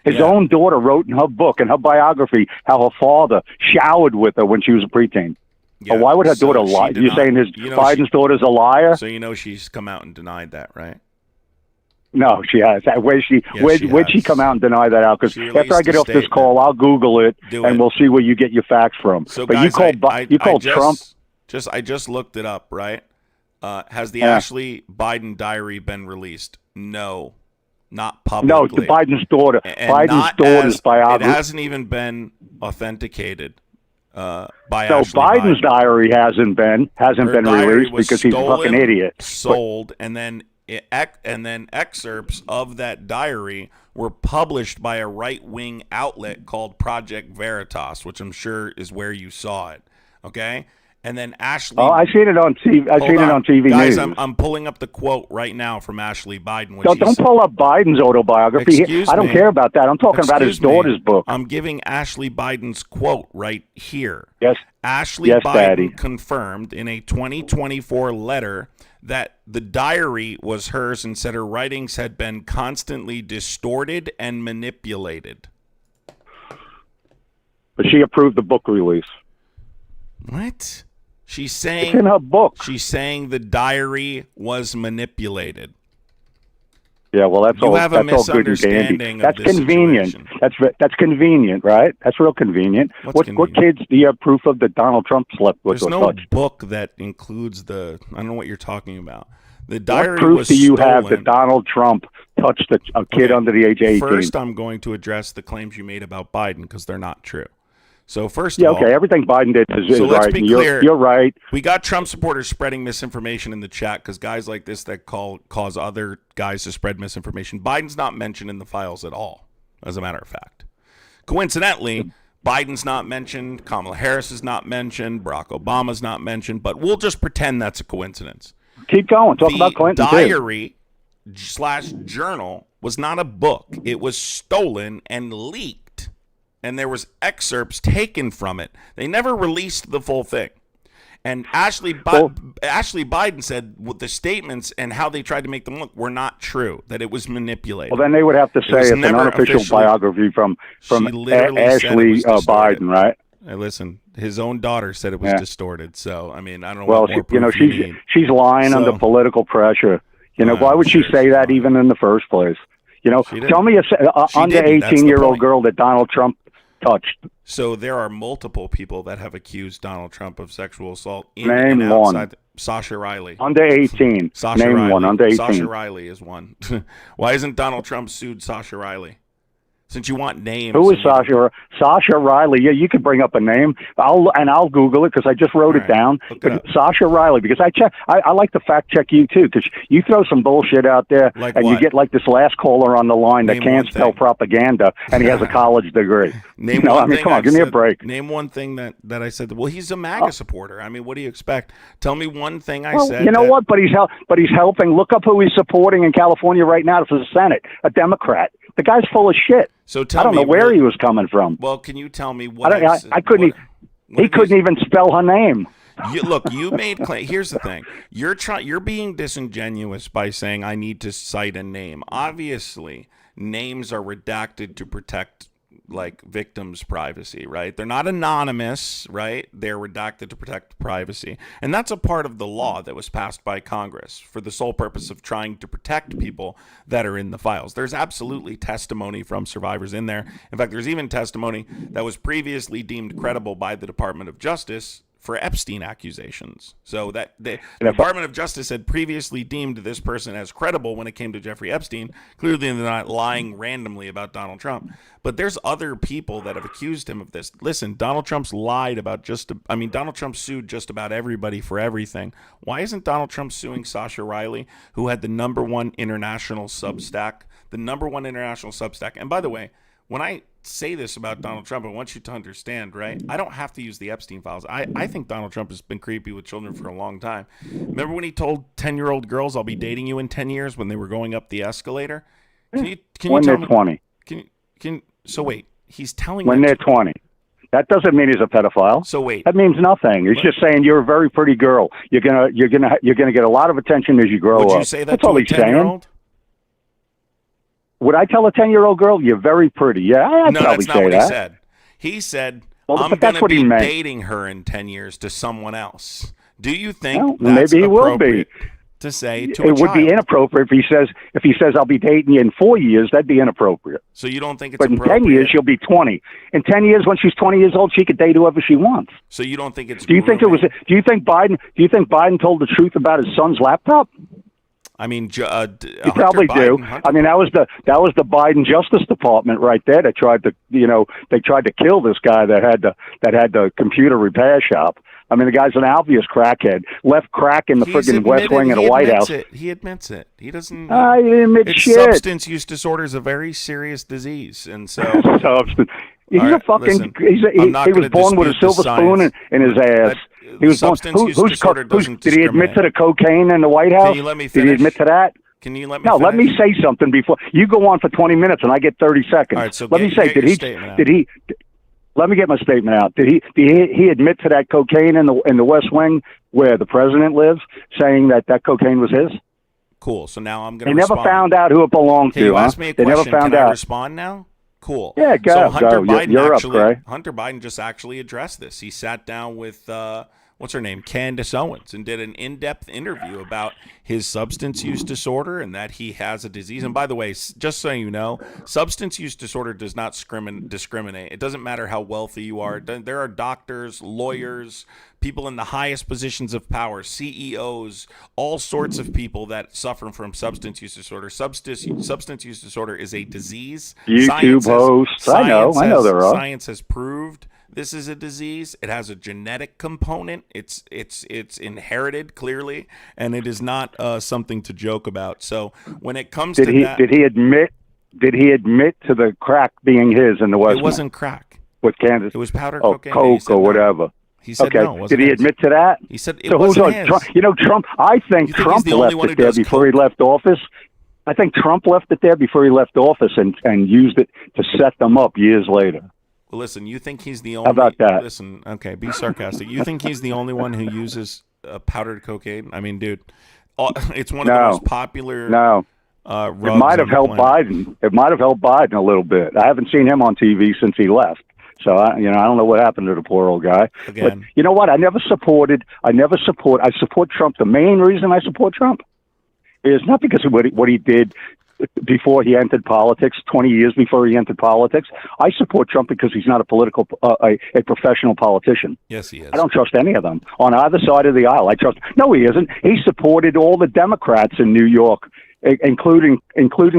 C: His own daughter wrote in her book, in her biography, how her father showered with her when she was a preteen.
A: Yeah,
C: why would her daughter lie? You're saying Biden's daughter's a liar?
A: So she's come out and denied that, right?
C: No, she has. Where'd she come out and deny that out? Because after I get off this call, I'll Google it, and we'll see where you get your facts from.
A: So
C: but
A: guys,
C: you called Trump.
A: I just looked it up, right? Has the Ashley Biden diary been released? No, not publicly.
C: No, Biden's daughter. Biden's daughter's biography.
A: It hasn't even been authenticated by
C: Ashley
A: Biden.
C: Biden's diary hasn't been released because he's a fucking idiot.
A: Sold, and then excerpts of that diary were published by a right-wing outlet called Project Veritas, which I'm sure is where you saw it. Okay. And then Ashley.
C: Oh, I've seen it on TV. I've seen it on TV
A: Guys,
C: news.
A: I'm pulling up the quote right now from Ashley Biden.
C: Don't pull up Biden's autobiography. I don't care about that. I'm talking about his daughter's book.
A: I'm giving Ashley Biden's quote right here.
C: Yes.
A: Ashley Biden
C: Daddy.
A: confirmed in a 2024 letter that the diary was hers and said her writings had been constantly distorted and manipulated.
C: But she approved the book release.
A: What? She's saying
C: it's in her book.
A: She's saying the diary was manipulated.
C: Yeah, well, that's all good and dandy. That's convenient. That's convenient, right? That's real convenient. What kids do you have proof of that Donald Trump slept with?
A: There's no book that includes the. I don't know what you're talking about. The diary
C: what proof
A: was
C: do you
A: stolen.
C: have that Donald Trump touched a kid under the age of 18?
A: First, I'm going to address the claims you made about Biden because they're not true. So first of all,
C: everything Biden did is
A: let's
C: right.
A: be clear.
C: You're right.
A: We got Trump supporters spreading misinformation in the chat because guys like this that cause other guys to spread misinformation. Biden's not mentioned in the files at all, as a matter of fact. Coincidentally, Biden's not mentioned, Kamala Harris is not mentioned, Barack Obama's not mentioned, but we'll just pretend that's a coincidence.
N: keep going. Talk about Clinton.
A: Diary / journal was not a book. It was stolen and leaked, and there was excerpts taken from it. They never released the full thing. And Ashley Biden said the statements and how they tried to make them look were not true, that it was manipulated.
N: Well, then they would have to say it's an unofficial biography from Ashley Biden, right?
A: Hey, listen, his own daughter said it was distorted. So, I mean, I don't know.
N: Well,
A: what more
N: she's lying under political pressure. Why would she say that even in the first place? Tell me under 18-year-old girl that Donald Trump touched.
A: So there are multiple people that have accused Donald Trump of sexual assault
N: Name
A: and outside.
N: one.
A: Sasha Riley.
N: Under 18. Name
A: Riley.
N: one under 18.
A: Sasha Riley is one. Why isn't Donald Trump sued Sasha Riley? Since you want names.
N: Who is Sasha? Sasha Riley. Yeah, you could bring up a name. I'll Google it because I just wrote it down. But Sasha Riley, because I like to fact check you too, because you throw some bullshit out there, and you get like this last caller on the line that can't spell propaganda, and he has a college degree.
A: Come on,
N: give me a break.
A: Name one thing that I said. Well, he's a MAGA supporter. I mean, what do you expect? Tell me one thing I said.
N: You know what? But he's helping. Look up who he's supporting in California right now for the Senate, a Democrat. The guy's full of shit.
A: So
N: I don't know where he was coming from.
A: Well, can you tell me what?
N: I couldn't. He couldn't even spell her name.
A: You made claim. Here's the thing: you're being disingenuous by saying I need to cite a name. Obviously, names are redacted to protect victims' privacy, right? They're not anonymous, right? They're redacted to protect privacy. And that's a part of the law that was passed by Congress for the sole purpose of trying to protect people that are in the files. There's absolutely testimony from survivors in there. In fact, there's even testimony that was previously deemed credible by the Department of Justice for Epstein accusations. So that the Department of Justice had previously deemed this person as credible when it came to Jeffrey Epstein. Clearly they're not lying randomly about Donald Trump. But there's other people that have accused him of this. Listen, Donald Trump's lied about Donald Trump sued just about everybody for everything. Why isn't Donald Trump suing Sasha Riley, who had the #1 international Substack? And by the way, when I say this about Donald Trump, I want you to understand, right? I don't have to use the Epstein files. I think Donald Trump has been creepy with children for a long time. Remember when he told 10-year-old girls, I'll be dating you in 10 years when they were going up the escalator? Can you
N: when
A: tell
N: they're 20.
A: So wait, he's telling
N: when they're 20. That doesn't mean he's a pedophile.
A: So wait.
N: That means nothing. He's just saying you're a very pretty girl. You're gonna get a lot of attention as you grow up.
A: Would you say that
N: That's
A: to
N: all
A: a
N: he's
A: 10-year-old?
N: Would I tell a 10-year-old girl, you're very pretty? Yeah, I'd
A: no,
N: probably
A: that's not
N: say
A: what
N: that.
A: he said. He said, I'm
N: but
A: going
N: that's
A: to
N: what he
A: be
N: meant.
A: dating her in 10 years to someone else. Do you think that's
N: maybe he will be.
A: to say to a
N: It would
A: child?
N: be inappropriate if he says I'll be dating you in 4 years. That'd be inappropriate.
A: So you don't think it's
N: But in
A: appropriate?
N: 10 years, she'll be 20. In 10 years, when she's 20 years old, she could date whoever she wants.
A: So you don't think it's
N: Do you think Biden told the truth about his son's laptop?
A: I mean,
N: You probably do. I mean, that was the Biden Justice Department right there that tried to kill this guy that had the computer repair shop. I mean, the guy's an obvious crackhead. Left crack in the friggin' West Wing of the White House.
A: He admits it. He doesn't.
N: He didn't admit shit.
A: Substance use disorder is a very serious disease, and so
N: He's a fucking. He was born with a silver spoon in his ass. He was born. Did he admit to the cocaine in the White House?
A: Can you let me finish?
N: Did he admit to that?
A: Can you let me?
N: No,
A: finish?
N: let me say something before you go on for 20 minutes and I get 30 seconds.
A: All right, so
N: let me say, did he? Let me get my statement out. Did he admit to that cocaine in the West Wing where the president lives, saying that cocaine was his?
A: Cool. So now I'm going to.
N: They never found out who it belonged to.
A: You asked me a question.
N: They never found
A: Can
N: out.
A: I respond now? Cool.
N: Yeah, go.
A: So Hunter Biden
N: You're
A: actually,
N: up,
A: Hunter Biden just actually addressed this. He sat down with what's her name, Candace Owens, and did an in-depth interview about his substance use disorder and that he has a disease. And by the way, just so you know, substance use disorder does not discriminate. It doesn't matter how wealthy you are. There are doctors, lawyers, people in the highest positions of power, CEOs, all sorts of people that suffer from substance use disorder. Substance use disorder is a disease.
N: YouTube hosts. I know there are.
A: Science has proved this is a disease. It has a genetic component. It's inherited clearly, and it is not something to joke about. So when it comes to that,
N: did he admit to the crack being his in the West?
A: It wasn't crack
N: with Candace.
A: It was powder
N: cocaine. Coke or whatever.
A: He said
N: okay.
A: no. It wasn't
N: Did he
A: his.
N: admit to that?
A: He said it
N: so
A: wasn't his.
N: Trump, Trump. I think
A: he's
N: Trump
A: the only
N: left
A: one who
N: it there
A: does
N: before he
A: coke?
N: left office. I think Trump left it there before he left office and used it to set them up years later.
A: Well, listen, you think he's the only...
N: How about that?
A: Listen, okay, be sarcastic. You think he's the only one who uses powdered cocaine? I mean, dude, it's one of the most popular...
N: No. It might have helped Biden. It might have helped Biden a little bit. I haven't seen him on TV since he left. So, I don't know what happened to the poor old guy.
A: Again.
N: But you know what? I support Trump. The main reason I support Trump is not because of what he did before he entered politics, 20 years before he entered politics. I support Trump because he's not a professional politician.
A: Yes, he is.
N: I don't trust any of them on either side of the aisle. No, he isn't. He supported all the Democrats in New York, including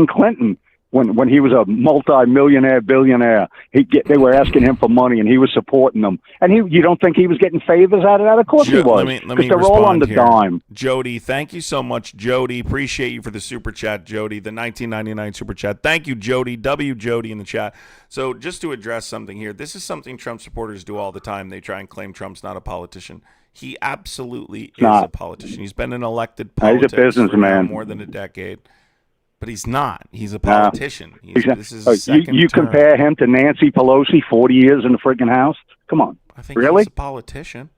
N: Clinton. When he was a multi-millionaire, billionaire, they were asking him for money, and he was supporting them. And you don't think he was getting favors out of that? Of course he was, because they're all on the dime.
A: Jody, thank you so much, Jody. Appreciate you for the super chat, Jody, the 1999 super chat. Thank you, Jody. W. Jody in the chat. So just to address something here, this is something Trump supporters do all the time. They try and claim Trump's not a politician. He absolutely is a politician. He's been an elected politician
N: He's a businessman
A: for more than a decade. But he's not. He's a politician. This is his
N: you
A: term.
N: compare him to Nancy Pelosi, 40 years in the freaking House? Come on.
A: I think
N: really?
A: He's a politician.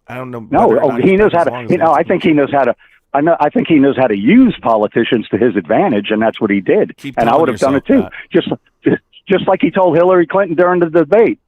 A: I don't know.
N: No, he knows how to. I think he knows how to. I think he knows how to use politicians to his advantage, and that's what he did. And I would have done it too. Just like he told Hillary Clinton during the debate.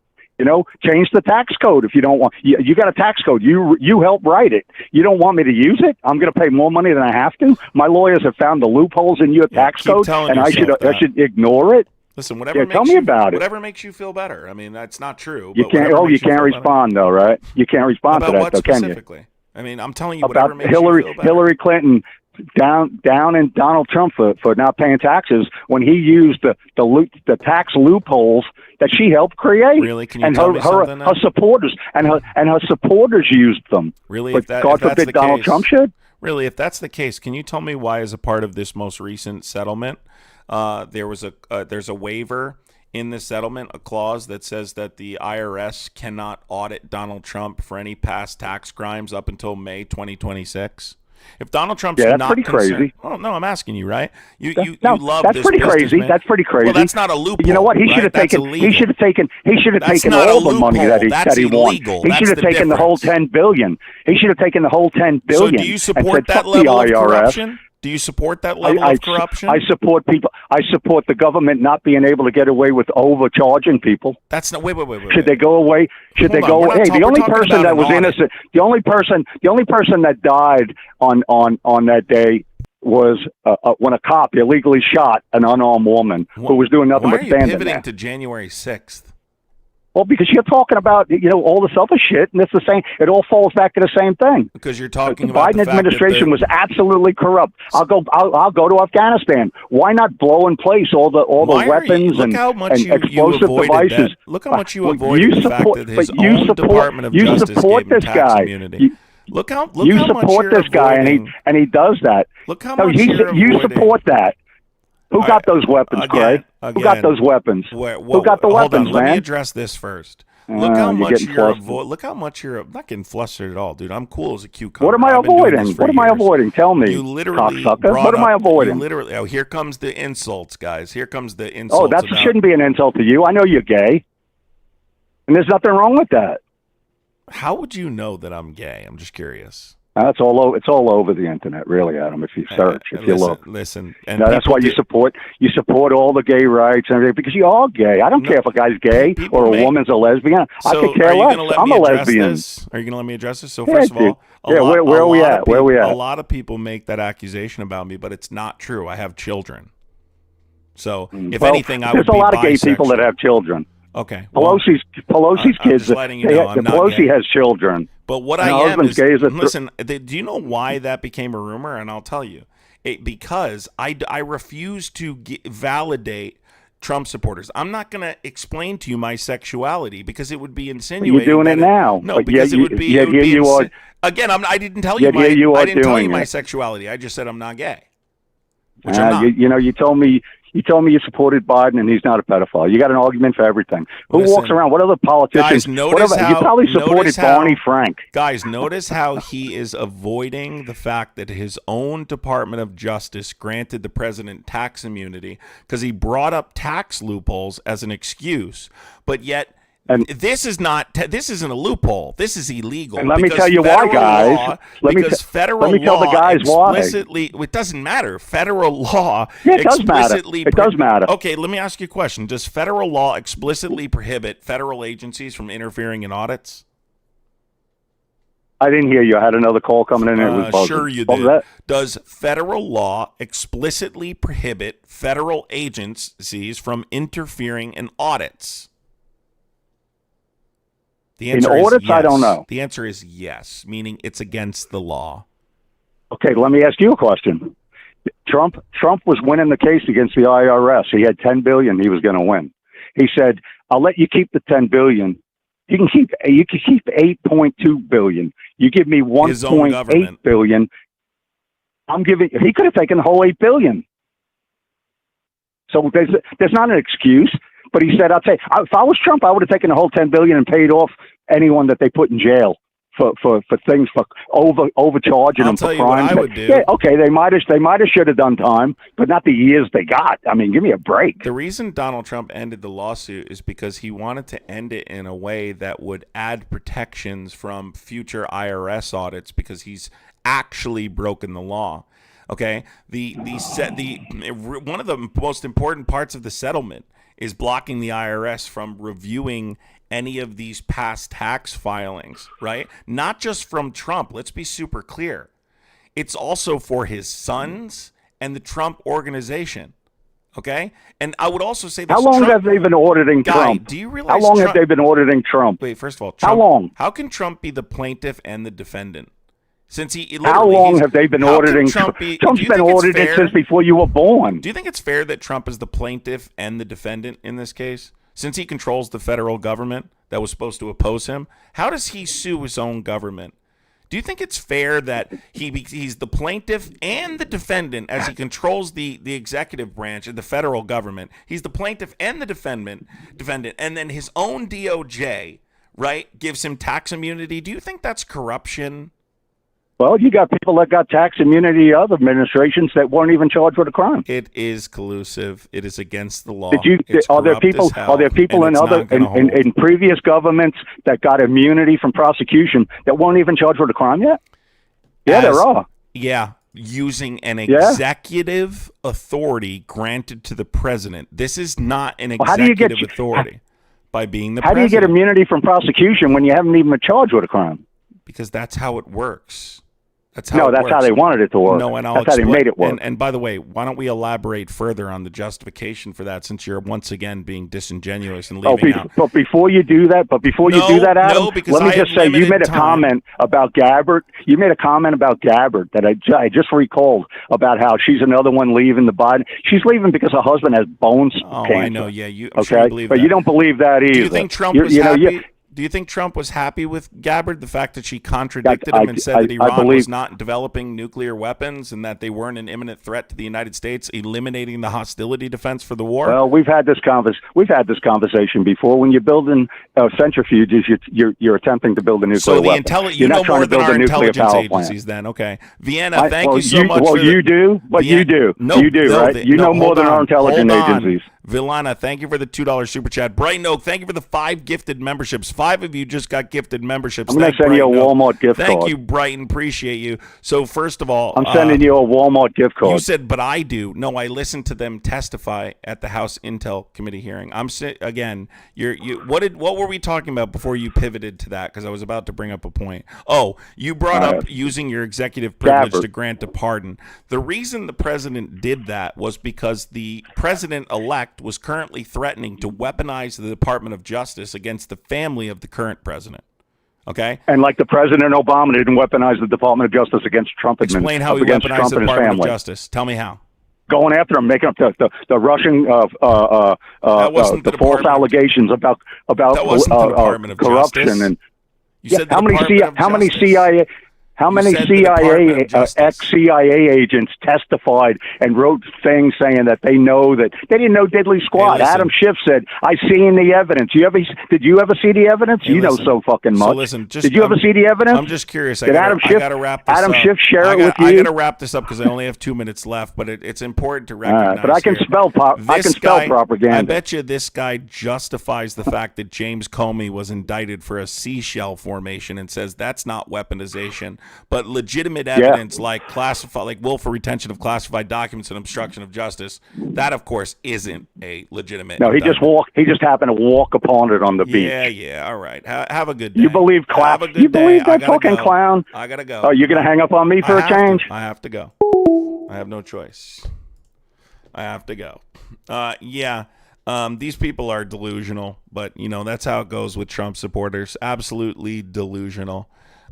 N: Change the tax code if you don't want. You got a tax code. You help write it. You don't want me to use it? I'm going to pay more money than I have to. My lawyers have found the loopholes in your tax code, and I should ignore it.
A: Listen, whatever.
N: Tell me about it.
A: Whatever makes you feel better. I mean, that's not true.
N: You can't. You can't respond though, right? You can't respond to that, though, can you?
A: Specifically? I mean, I'm telling you, whatever makes you feel better.
N: Hillary Clinton. Down in Donald Trump for not paying taxes when he used the tax loopholes that she helped create.
A: Really? Can you tell me something?
N: Her supporters and her supporters used them.
A: Really?
N: But God forbid Donald Trump should.
A: Really, if that's the case, can you tell me why, as a part of this most recent settlement, there's a waiver in the settlement, a clause that says that the IRS cannot audit Donald Trump for any past tax crimes up until May 2026? If Donald Trump's
N: that's
A: not
N: pretty crazy.
A: Oh no, I'm asking you, right? You love
N: that's
A: this
N: pretty crazy.
A: Man.
N: That's pretty crazy.
A: Well, that's not a loophole.
N: You know what? He should have taken all the money that he won. He should have taken the whole $10 billion. He should have taken the whole $10 billion.
A: So do you support that level of corruption? Do you support that level of corruption?
N: I support people. I support the government not being able to get away with overcharging people.
A: That's not. Wait.
N: Should they go away? Should they go away? Hey, the only person that was innocent, the only person that died on that day was when a cop illegally shot an unarmed woman who was doing nothing but standing there.
A: Why are you pivoting to January 6th?
N: Well, because you're talking about all this other shit, and it's the same. It all falls back to the same thing.
A: Because you're talking
N: the
A: about
N: Biden administration was absolutely corrupt. I'll go to Afghanistan. Why not blow in place all the weapons and explosive devices?
A: Look how much you avoided the fact that his own Department of Justice gave him tax immunity. Look how much you're
N: support this guy, and he does that.
A: Look how much
N: you support that. Who got those weapons, Craig? Who got those weapons? Who got the weapons, man?
A: Let me address this first. Look how much you're. I'm not getting flustered at all, dude. I'm cool as a cucumber.
N: What am I avoiding? What am I avoiding? Tell me.
A: You literally
N: cocksucker. What am I avoiding?
A: Here comes the insults, guys. Here comes the insults.
N: Oh, that shouldn't be an insult to you. I know you're gay, and there's nothing wrong with that.
A: How would you know that I'm gay? I'm just curious.
N: It's all over the internet, really, Adam. If you search, if you look,
A: listen.
N: And that's why you support all the gay rights and everything, because you're all gay. I don't care if a guy's gay or a woman's a lesbian. I could care less. I'm a lesbian.
A: Are you going to let me address this? So first of all,
N: where are we at? Where are we at?
A: A lot of people make that accusation about me, but it's not true. I have children. So if anything, I would be bisexual.
N: There's a lot of gay people that have children.
A: Okay.
N: Pelosi's kids. Pelosi has children.
A: But what I am is, listen, do you know why that became a rumor? And I'll tell you. Because I refuse to validate Trump supporters. I'm not going to explain to you my sexuality because it would be insinuating.
N: You're doing it now.
A: No, because it would be. Again, I didn't tell you my sexuality. I just said I'm not gay. Which I'm not.
N: You told me You told me you supported Biden, and he's not a pedophile. You got an argument for everything. Who walks around? What other politicians?
A: Guys, notice how,
N: you probably supported Barney Frank.
A: Guys, notice how he is avoiding the fact that his own Department of Justice granted the president tax immunity because he brought up tax loopholes as an excuse, but yet. And this isn't a loophole. This is illegal.
N: And let me tell you why, guys. Let me tell the guys why.
A: It doesn't matter. Federal law
N: explicitly. It does matter.
A: Okay, let me ask you a question. Does federal law explicitly prohibit federal agencies from interfering in audits?
N: I didn't hear you. I had another call coming in.
A: Sure you did. Does federal law explicitly prohibit federal agencies from interfering in audits?
N: In audits, yes. I don't know.
A: The answer is yes, meaning it's against the law.
N: Okay, let me ask you a question. Trump was winning the case against the IRS. He had $10 billion he was going to win. He said, "I'll let you keep the $10 billion. You can keep $8.2 billion. You give me $1.8 billion. I'm giving." He could have taken the whole $8 billion. So there's not an excuse. But he said, "I'll tell you, if I was Trump, I would have taken the whole $10 billion and paid off anyone that they put in jail for things for overcharging them for crimes."
A: What I would do.
N: Yeah, okay, they might have should have done time, but not the years they got. I mean, give me a break.
A: The reason Donald Trump ended the lawsuit is because he wanted to end it in a way that would add protections from future IRS audits because he's actually broken the law. Okay, one of the most important parts of the settlement is blocking the IRS from reviewing any of these past tax filings, right? Not just from Trump. Let's be super clear. It's also for his sons and the Trump organization, okay? And I would also say this.
N: How long have they been auditing Trump?
A: Do you realize
N: how long have they been auditing Trump?
A: Wait, first of all,
N: how long?
A: How can Trump be the plaintiff and the defendant? Since
N: how long have they been auditing Trump? Trump's been audited since before you were born.
A: Do you think it's fair that Trump is the plaintiff and the defendant in this case? Since he controls the federal government that was supposed to oppose him, how does he sue his own government? Do you think it's fair that he's the plaintiff and the defendant as he controls the executive branch of the federal government? He's the plaintiff and the defendant, and then his own DOJ, right, gives him tax immunity. Do you think that's corruption?
N: Well, you got people that got tax immunity of administrations that weren't even charged with a crime.
A: It is collusive. It is against the law.
N: Are there people in previous governments that got immunity from prosecution that weren't even charged with a crime yet? Yeah, there are.
A: Yeah, using an executive authority granted to the president. This is not an executive authority by being the president.
N: How do you get immunity from prosecution when you haven't even been charged with a crime?
A: Because that's how it works. That's
N: how they wanted it to work.
A: No, and
N: that's how they made it work.
A: And by the way, why don't we elaborate further on the justification for that, since you're once again being disingenuous and leaving out.
N: But before you do that, Adam, let me just say you made a comment about Gabbard. You made a comment about Gabbard that I just recalled about how she's another one leaving the Biden. She's leaving because her husband has bones cancer.
A: I know. Yeah,
N: but you don't believe that either.
A: Do you think Trump was happy? Do you think Trump was happy with Gabbard, the fact that she contradicted him and said that Iran was not developing nuclear weapons and that they weren't an imminent threat to the United States, eliminating the hostility defense for the war?
N: Well, we've had this conversation before. When you're building centrifuges, you're attempting to build a nuclear weapon.
A: You know more than our intelligence agencies then. Okay. Vienna, thank you so much.
N: Well, you do, but you do. You do, right? You know more than our intelligence agencies.
A: Villana, thank you for the $2 super chat. Brighton Oak, thank you for the 5 gifted memberships. 5 of you just got gifted memberships.
N: I'm going to send you a Walmart gift card.
A: Thank you, Brighton. Appreciate you. So first of all,
N: I'm sending you a Walmart gift card.
A: You said, but I do. No, I listened to them testify at the House Intel Committee hearing. Again, what were we talking about before you pivoted to that? Because I was about to bring up a point. Oh, you brought up using your executive privilege to grant a pardon. The reason the president did that was because the president-elect was currently threatening to weaponize the Department of Justice against the family of the current president. Okay?
N: And like the President Obama didn't weaponize the Department of Justice against Trump.
A: Explain how he weaponized the Department of Justice. Tell me how.
N: Going after him, making up the Russian the false allegations about
A: that wasn't the Department of
N: corruption
A: Justice.
N: and
A: you said how many
N: CIA How many CIA, ex-CIA agents testified and wrote things saying that they know that they didn't know diddly squat?
A: Hey,
N: Adam Schiff said, "I seen the evidence." Did you ever see the evidence?
A: Hey,
N: you know so fucking much.
A: So listen,
N: did you ever see the evidence?
A: I'm just curious.
N: Did Adam Schiff share it with you?
A: I got to wrap this up because I only have 2 minutes left. But it's important to recognize.
N: But I can spell propaganda.
A: I bet you this guy justifies the fact that James Comey was indicted for a seashell formation and says that's not weaponization, but legitimate evidence like willful retention of classified documents and obstruction of justice. That, of course, isn't a legitimate.
N: No, he just happened to walk upon it on the beach.
A: Yeah. All right. Have a good day.
N: You believe that fucking clown?
A: I gotta go.
N: Oh, you're gonna hang up on me for a change?
A: I have to go. I have no choice. I have to go. These people are delusional, but that's how it goes with Trump supporters. Absolutely delusional.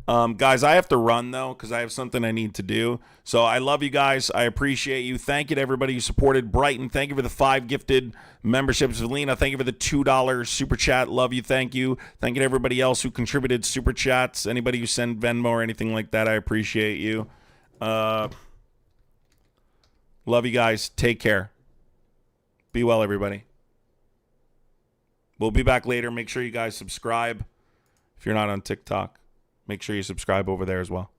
A: Guys, I have to run, though, because I have something I need to do. So I love you guys. I appreciate you. Thank you to everybody who supported Brighton. Thank you for the 5 gifted memberships. Lena, thank you for the $2 super chat. Love you. Thank you. Thank you to everybody else who contributed super chats. Anybody who sent Venmo or anything like that, I appreciate you. Love you guys. Take care. Be well, everybody. We'll be back later. Make sure you guys subscribe if you're not on TikTok. Make sure you subscribe over there as well.